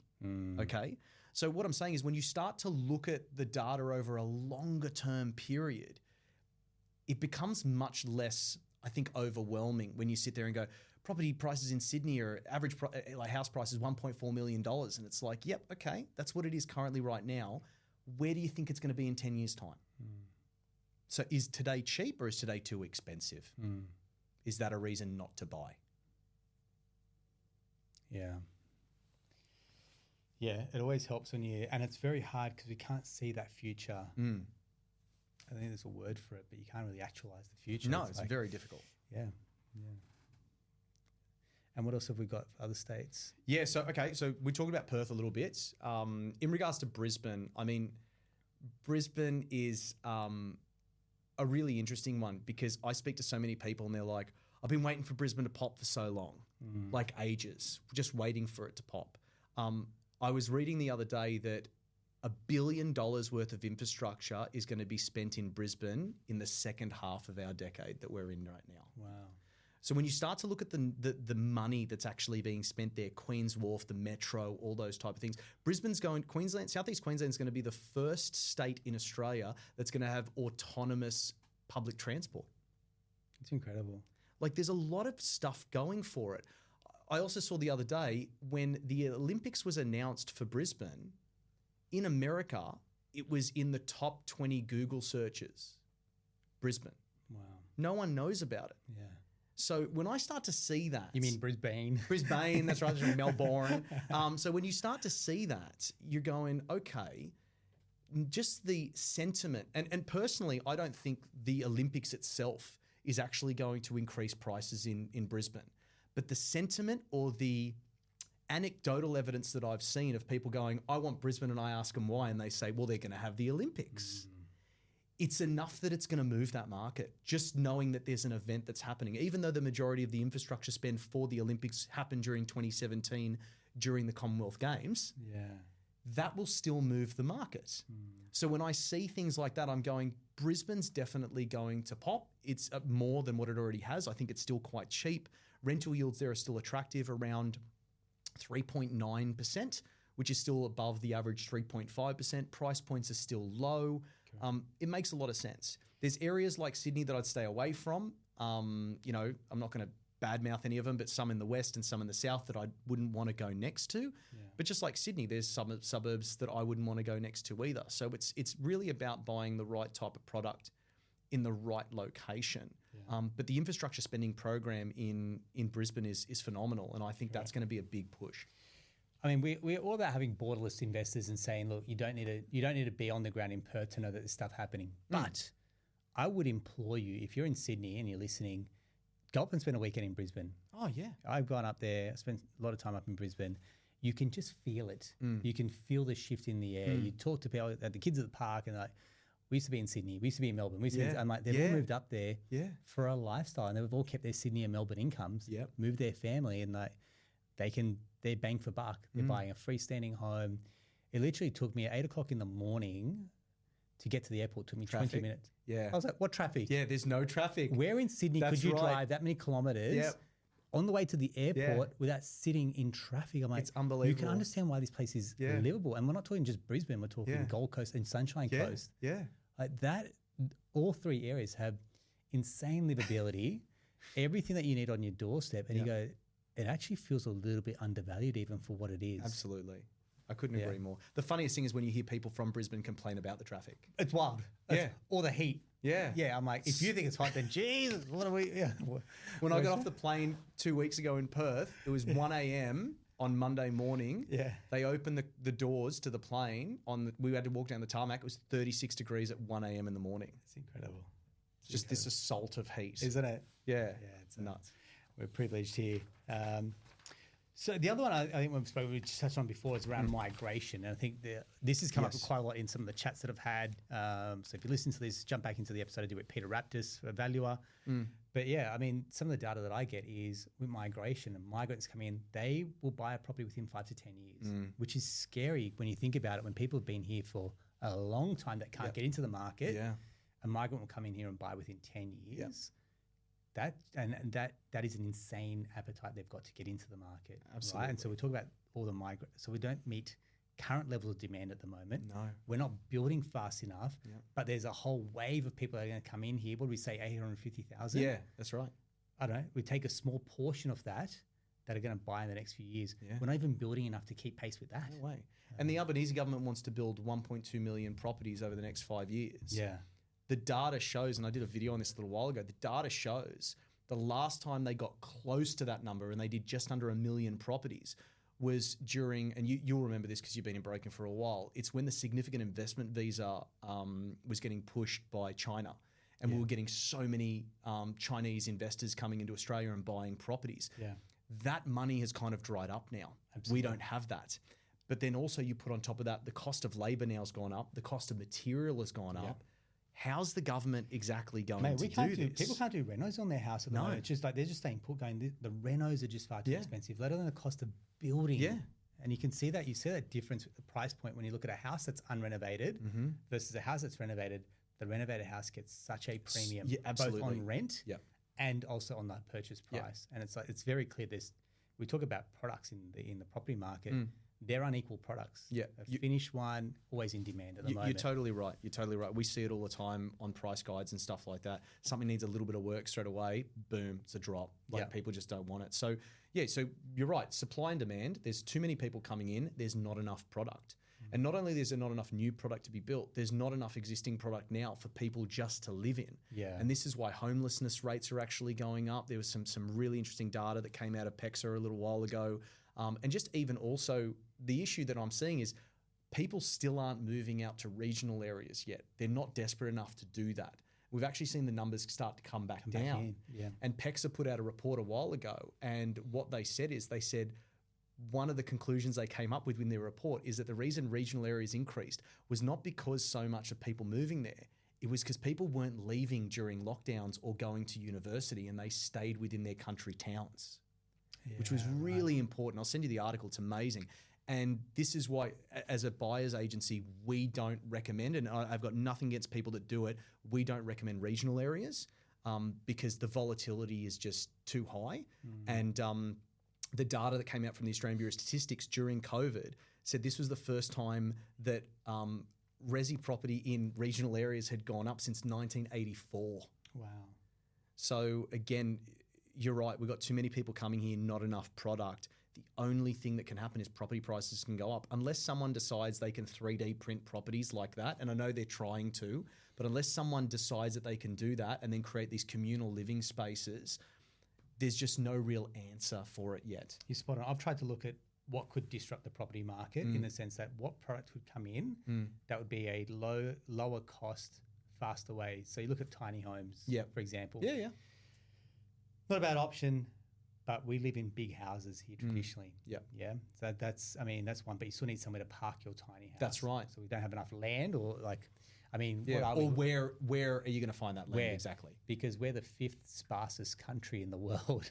okay? So what I'm saying is when you start to look at the data over a longer term period, it becomes much less, I think, overwhelming when you sit there and go, property prices in Sydney are average like house price is $1.4 million. And it's like, yep, okay, that's what it is currently right now. Where do you think it's going to be in 10 years' time? So is today cheap or is today too expensive? Is that a reason not to buy? Yeah. Yeah, it always helps when you, and it's very hard because we can't see that future. I think there's a word for it, but you can't really actualize the future. No, it's like, very difficult. Yeah. And what else have we got for other states? Yeah, so we talked about Perth a little bit. In regards to Brisbane, I mean, Brisbane is a really interesting one because I speak to so many people and they're like, I've been waiting for Brisbane to pop for so long, like ages, just waiting for it to pop. I was reading the other day that $1 billion worth of infrastructure is going to be spent in Brisbane in the second half of our decade that we're in right now. Wow. So when you start to look at the money that's actually being spent there, Queen's Wharf, the Metro, all those type of things, Southeast Queensland is going to be the first state in Australia that's going to have autonomous public transport. It's incredible. Like there's a lot of stuff going for it. I also saw the other day when the Olympics was announced for Brisbane, in America, it was in the top 20 Google searches, Brisbane. Wow. No one knows about it. Yeah. So when I start to see that... You mean Brisbane? Brisbane, that's right, that's Melbourne. So when you start to see that, you're going, okay, just the sentiment. And personally, I don't think the Olympics itself is actually going to increase prices in Brisbane. But the sentiment or the anecdotal evidence that I've seen of people going, I want Brisbane, and I ask them why, and they say, well, they're going to have the Olympics. It's enough that it's going to move that market, just knowing that there's an event that's happening. Even though the majority of the infrastructure spend for the Olympics happened during 2017 during the Commonwealth Games, that will still move the market. So when I see things like that, I'm going, Brisbane's definitely going to pop. It's more than what it already has. I think it's still quite cheap. Rental yields there are still attractive, around 3.9%, which is still above the average 3.5%. Price points are still low. It makes a lot of sense. There's areas like Sydney that I'd stay away from. I'm not going to badmouth any of them, but some in the west and some in the south that I wouldn't want to go next to. Yeah. But just like Sydney, there's some suburbs that I wouldn't want to go next to either. So it's really about buying the right type of product in the right location. Yeah. But the infrastructure spending program in Brisbane is phenomenal, and I think that's going to be a big push. I mean, we're all about having borderless investors and saying, look, you don't need to be on the ground in Perth to know that there's stuff happening. But I would implore you, if you're in Sydney and you're listening, go up and spend a weekend in Brisbane. Oh, yeah. I've gone up there. I spent a lot of time up in Brisbane. You can just feel it. You can feel the shift in the air. You talk to people, the kids at the park, and they're like, we used to be in Sydney. We used to be in Melbourne. I'm like, they've all moved up there for a lifestyle, and they've all kept their Sydney and Melbourne incomes, moved their family, and like they're bang for buck. They're buying a freestanding home. It literally took me at 8 o'clock in the morning to get to the airport. It took me 20 minutes. Yeah. I was like, what traffic? Yeah, there's no traffic. Where in Sydney could you drive that many kilometres on the way to the airport without sitting in traffic? I'm like, it's unbelievable. You can understand why this place is livable. And we're not talking just Brisbane. We're talking Gold Coast and Sunshine Coast. Yeah. Like that, all three areas have insane livability, everything that you need on your doorstep. And you go, it actually feels a little bit undervalued even for what it is. Absolutely. I couldn't agree more. The funniest thing is when you hear people from Brisbane complain about the traffic. It's wild. Or the heat. Yeah. Yeah, I'm like, if you think it's hot, then Jesus, what are we? Yeah. When I got off the plane 2 weeks ago in Perth, it was 1 a.m. on Monday morning. Yeah. They opened the doors to the plane. We had to walk down the tarmac. It was 36 degrees at 1 a.m. in the morning. It's incredible. Just this assault of heat. Isn't it? Yeah. Yeah, it's nuts. We're privileged here. So the other one I think we touched on before is around migration. And I think this has come up quite a lot in some of the chats that I've had. So if you listen to this, jump back into the episode I did with Peter Raptis, a valuer. But yeah, I mean, some of the data that I get is with migration and migrants come in, they will buy a property within 5 to 10 years, which is scary when you think about it. When people have been here for a long time that can't get into the market, a migrant will come in here and buy within 10 years. That is an insane appetite they've got to get into the market. Absolutely. Right? And so we talk about all the migrant. So we don't meet current levels of demand at the moment. No. We're not building fast enough, but there's a whole wave of people that are going to come in here. What do we say, 850,000? Yeah, that's right. I don't know. We take a small portion of that are going to buy in the next few years. Yeah. We're not even building enough to keep pace with that. No way. And the Albanese government wants to build 1.2 million properties over the next 5 years. Yeah. The data shows, and I did a video on this a little while ago, the data shows the last time they got close to that number and they did just under 1 million properties was during, and you'll remember this because you've been in broking for a while, it's when the significant investment visa was getting pushed by China. And we were getting so many Chinese investors coming into Australia and buying properties. Yeah. That money has kind of dried up now. Absolutely. We don't have that. But then also you put on top of that, the cost of labour now has gone up, the cost of material has gone up. How's the government exactly going to do this? People can't do renos on their house at the moment. It's just like they're just staying put going, the renos are just far too expensive, let alone the cost of building. Yeah. And you can see that. You see that difference with the price point when you look at a house that's unrenovated versus a house that's renovated. The renovated house gets such a premium, both on rent and also on the purchase price. And it's like it's very clear. We talk about products in the property market. They're unequal products. Yeah. A finished one, always in demand at the moment. You're totally right. You're totally right. We see it all the time on price guides and stuff like that. Something needs a little bit of work straight away, boom, it's a drop. People just don't want it. So, so you're right. Supply and demand, there's too many people coming in. There's not enough product. And not only is there not enough new product to be built, there's not enough existing product now for people just to live in. Yeah. And this is why homelessness rates are actually going up. There was some really interesting data that came out of PEXA a little while ago. And just even also the issue that I'm seeing is people still aren't moving out to regional areas yet. They're not desperate enough to do that. We've actually seen the numbers start to come back down. And PEXA put out a report a while ago. And what they said is one of the conclusions they came up with in their report is that the reason regional areas increased was not because so much of people moving there. It was because people weren't leaving during lockdowns or going to university and they stayed within their country towns, which was really important. I'll send you the article. It's amazing. And this is why, as a buyer's agency, we don't recommend, and I've got nothing against people that do it, we don't recommend regional areas because the volatility is just too high. And the data that came out from the Australian Bureau of Statistics during COVID said this was the first time that resi property in regional areas had gone up since 1984. Wow. So again, you're right. We've got too many people coming here, not enough product. The only thing that can happen is property prices can go up unless someone decides they can 3D print properties like that. And I know they're trying to, but unless someone decides that they can do that and then create these communal living spaces, there's just no real answer for it yet. You're spot on. I've tried to look at what could disrupt the property market in the sense that what product would come in that would be a lower cost, faster way. So you look at tiny homes, for example. Yeah. Not a bad option, but we live in big houses here traditionally. Yeah. So that's one, but you still need somewhere to park your tiny house. That's right. So we don't have enough land or where are you going to find that land exactly? Because we're the 5th sparsest country in the world.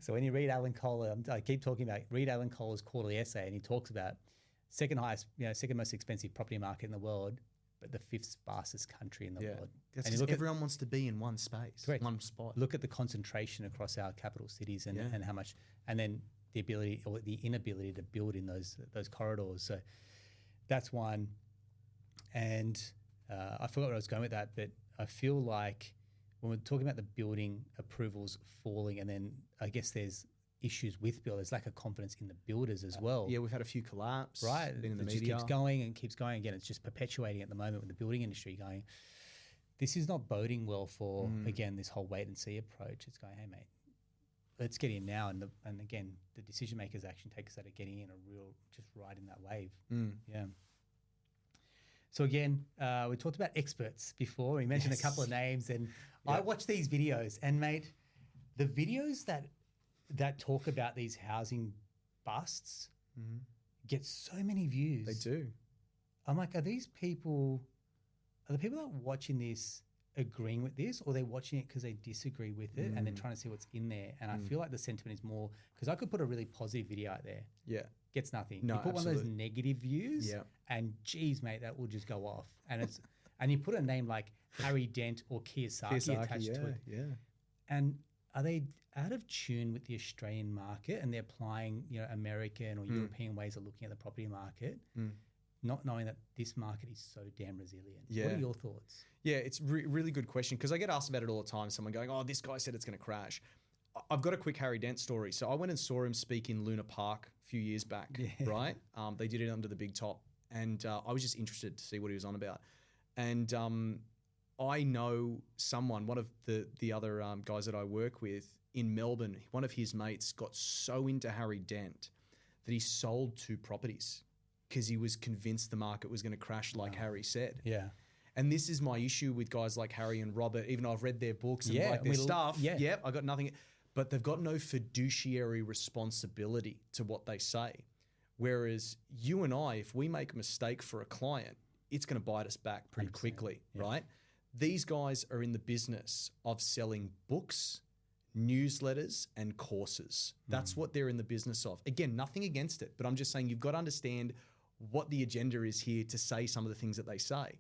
So when you read Alan Kohler, I keep talking about, read Alan Kohler's quarterly essay and he talks about second most expensive property market in the world, but the 5th sparsest country in the world. That's and everyone wants to be in one space, one spot. Look at the concentration across our capital cities and how much, and then the ability or the inability to build in those corridors. So that's one. And I forgot where I was going with that, but I feel like when we're talking about the building approvals falling, and then I guess there's issues with builders, lack of confidence in the builders as well. Yeah, we've had a few collapse. Right. Been in the media. Just keeps going and keeps going. Again, it's just perpetuating at the moment with the building industry going, this is not boding well for, again, this whole wait and see approach. It's going, hey, mate, let's get in now. And again, the decision makers actually take us out of getting in just riding that wave. Yeah. So again, we talked about experts before. We mentioned a couple of names, and I watch these videos, and mate, the videos that talk about these housing busts get so many views. They do. I'm like, are the people that are watching this agreeing with this, or are they watching it because they disagree with it and they're trying to see what's in there? And I feel like the sentiment is more, because I could put a really positive video out there. Yeah. Gets nothing. No, you put absolutely. one of those negative views and geez, mate, that will just go off. And it's and you put a name like Harry Dent or Kiyosaki attached to it. Yeah. And are they out of tune with the Australian market, and they're applying, American or European ways of looking at the property market, not knowing that this market is so damn resilient? What are your thoughts? Yeah, it's really good question, because I get asked about it all the time. Someone going, oh, this guy said it's going to crash. I've got a quick Harry Dent story. So I went and saw him speak in Luna Park a few years back, right? They did it under the big top, and I was just interested to see what he was on about. And I know someone, one of the other guys that I work with in Melbourne, one of his mates got so into Harry Dent that he sold 2 properties because he was convinced the market was going to crash, like Harry said. Yeah. And this is my issue with guys like Harry and Robert, even though I've read their books and like their stuff. Yeah, I got nothing. But they've got no fiduciary responsibility to what they say. Whereas you and I, if we make a mistake for a client, it's going to bite us back pretty quickly, right? These guys are in the business of selling books, newsletters, and courses. That's what they're in the business of. Again, nothing against it, but I'm just saying you've got to understand what the agenda is here to say some of the things that they say.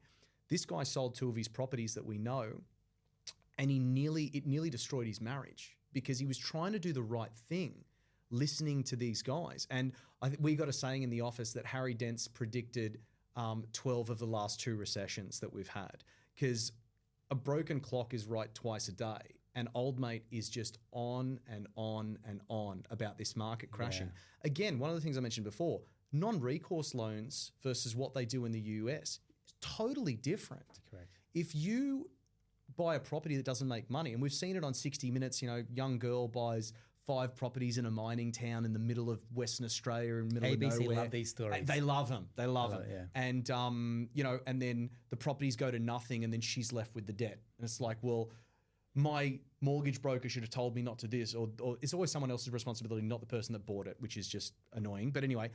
This guy sold 2 of his properties that we know, and it nearly destroyed his marriage, because he was trying to do the right thing, listening to these guys. And we got a saying in the office that Harry Dent's predicted 12 of the last 2 recessions that we've had, because a broken clock is right twice a day. And old mate is just on and on and on about this market crashing. Yeah. Again, one of the things I mentioned before, non-recourse loans versus what they do in the US is totally different. Correct. If you buy a property that doesn't make money, and we've seen it on 60 Minutes, young girl buys 5 properties in a mining town in the middle of Western Australia, in the middle ABC of nowhere. love these stories. They love them. They love them. Yeah. And, and then the properties go to nothing, and then she's left with the debt. And it's like, well, my mortgage broker should have told me not to this, or it's always someone else's responsibility, not the person that bought it, which is just annoying. But anyway,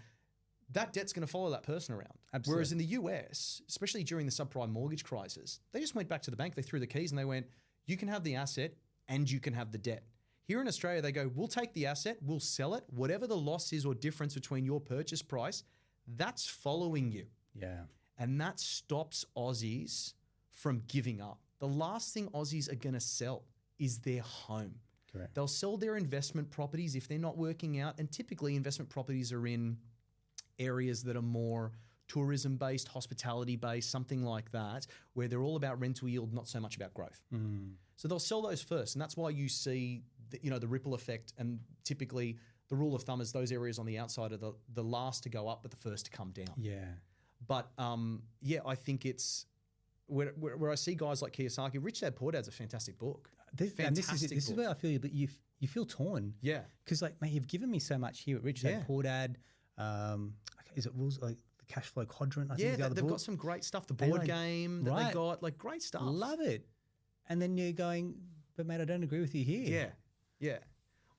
that debt's going to follow that person around. Absolutely. Whereas in the US, especially during the subprime mortgage crisis, they just went back to the bank, they threw the keys, and they went, you can have the asset and you can have the debt. Here in Australia, they go, we'll take the asset, we'll sell it, whatever the loss is or difference between your purchase price, that's following you. Yeah. And that stops Aussies from giving up. The last thing Aussies are going to sell is their home. Correct. They'll sell their investment properties if they're not working out, and typically investment properties are in areas that are more tourism-based, hospitality-based, something like that, where they're all about rental yield, not so much about growth. So they'll sell those first, and that's why you see the ripple effect, and typically the rule of thumb is those areas on the outside are the last to go up but the first to come down. Yeah. But I think it's where I see guys like Kiyosaki. Rich Dad Poor Dad's a fantastic book. This is where I feel, but you feel torn. Yeah. Because mate, you've given me so much here at Rich Dad Poor Dad. Is it rules like the cash flow quadrant? I think they've got some great stuff. The board game that they got, great stuff. Love it. And then you're going, but mate, I don't agree with you here. Yeah. Yeah.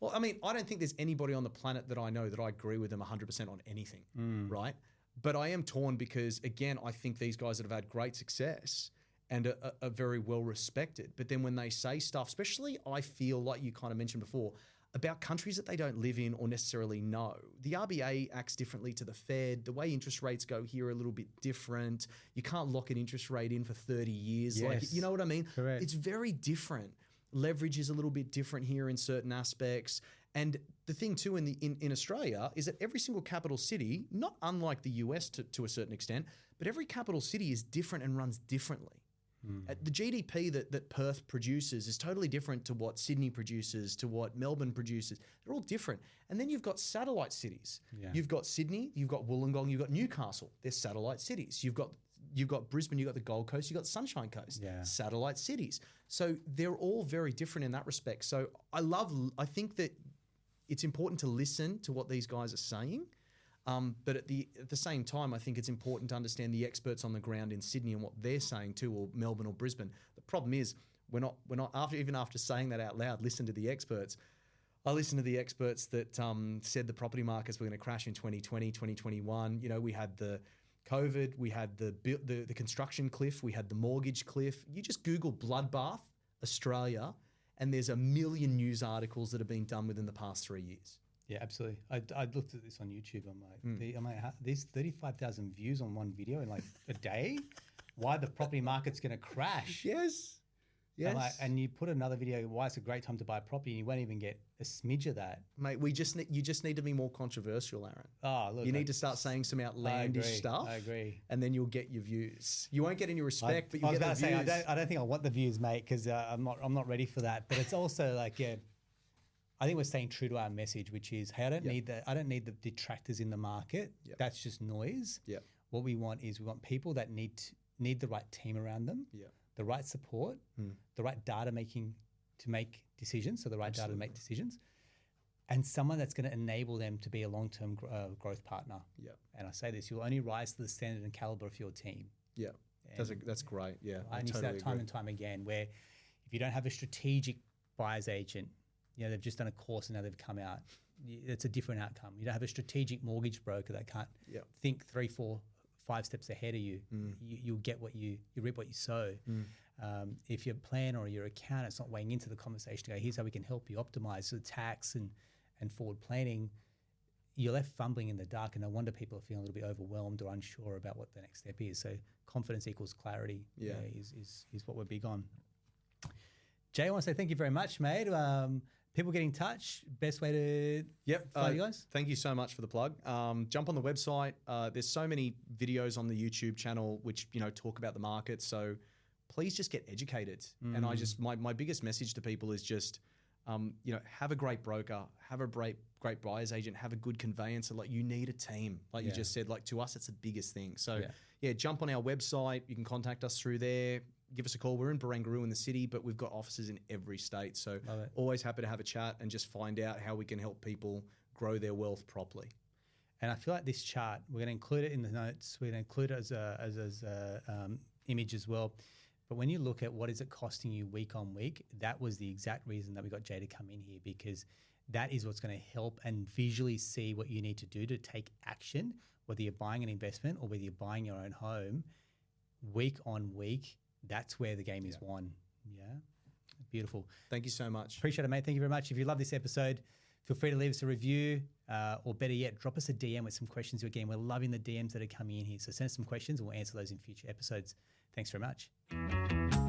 Well, I mean, I don't think there's anybody on the planet that I know that I agree with them 100% on anything, right? But I am torn because, again, I think these guys that have had great success and are very well respected. But then when they say stuff, especially I feel like you kind of mentioned before, about countries that they don't live in or necessarily know. The RBA acts differently to the Fed. The way interest rates go here are a little bit different. You can't lock an interest rate in for 30 years. Yes. You know what I mean? Correct. It's very different. Leverage is a little bit different here in certain aspects. And the thing too in Australia is that every single capital city, not unlike the US to a certain extent, but every capital city is different and runs differently. The GDP that Perth produces is totally different to what Sydney produces, to what Melbourne produces. They're all different. And then you've got satellite cities. Yeah. You've got Sydney, you've got Wollongong, you've got Newcastle. They're satellite cities. You've got Brisbane, you've got the Gold Coast, you've got Sunshine Coast, satellite cities. So they're all very different in that respect. So I think that it's important to listen to what these guys are saying. But at the same time, I think it's important to understand the experts on the ground in Sydney and what they're saying too, or Melbourne or Brisbane. The problem is we're not after saying that out loud, listen to the experts. I listened to the experts that said the property markets were going to crash in 2020, 2021. You know, we had the COVID, we had the construction cliff, we had the mortgage cliff. You just Google bloodbath Australia, and there's a million news articles that have been done within the past 3 years. Yeah, absolutely. I looked at this on YouTube. I'm like, there's 35,000 views on one video in like a day. Why the property market's going to crash? Yes. And you put another video, why it's a great time to buy a property, and you won't even get a smidge of that. Mate, you just need to be more controversial, Aaron. Oh, look. You need to start saying some outlandish stuff. I agree. And then you'll get your views. You won't get any respect, but I you'll was get about the to views. say, I don't think I want the views, mate, because I'm not ready for that. But it's also like, I think we're staying true to our message, which is, hey, I don't need the detractors in the market. Yep. That's just noise. Yep. What we want is people that need the right team around them. Yep. The right support, the right data making to make decisions, so the right data to make decisions, and someone that's going to enable them to be a long-term growth partner. Yeah. And I say this, you'll only rise to the standard and caliber of your team. Yeah. That's great. Yeah. Right? And you see that time and time again, where if you don't have a strategic buyer's agent, you know, they've just done a course and now they've come out, it's a different outcome. You don't have a strategic mortgage broker that can't think 3, 4, 5 steps ahead of you. You'll get you reap what you sow. If your planner or your accountant's not weighing into the conversation to go, here's how we can help you optimize the tax and forward planning, you're left fumbling in the dark, and no wonder people are feeling a little bit overwhelmed or unsure about what the next step is. So confidence equals clarity is what we're big on. Jay, I want to say thank you very much, mate. People get in touch, best way to follow you guys? Thank you so much for the plug. Jump on the website. There's so many videos on the YouTube channel which, you know, talk about the market. So please just get educated. And I just, my biggest message to people is just, you know, have a great broker, have a great buyer's agent, have a good conveyancer. Like, you need a team. Like you just said, like, to us, it's the biggest thing. So jump on our website. You can contact us through there. Give us a call. We're in Barangaroo in the city, but we've got offices in every state. So always happy to have a chat and just find out how we can help people grow their wealth properly. And I feel like this chart, we're going to include it in the notes. We're going to include it as a image as well. But when you look at what is it costing you week on week, that was the exact reason that we got Jay to come in here, because that is what's going to help and visually see what you need to do to take action, whether you're buying an investment or whether you're buying your own home week on week. That's where the game is won. Yeah. Beautiful. Thank you so much. Appreciate it, mate. Thank you very much. If you love this episode, feel free to leave us a review or better yet, drop us a DM with some questions. Again, we're loving the DMs that are coming in here. So send us some questions and we'll answer those in future episodes. Thanks very much.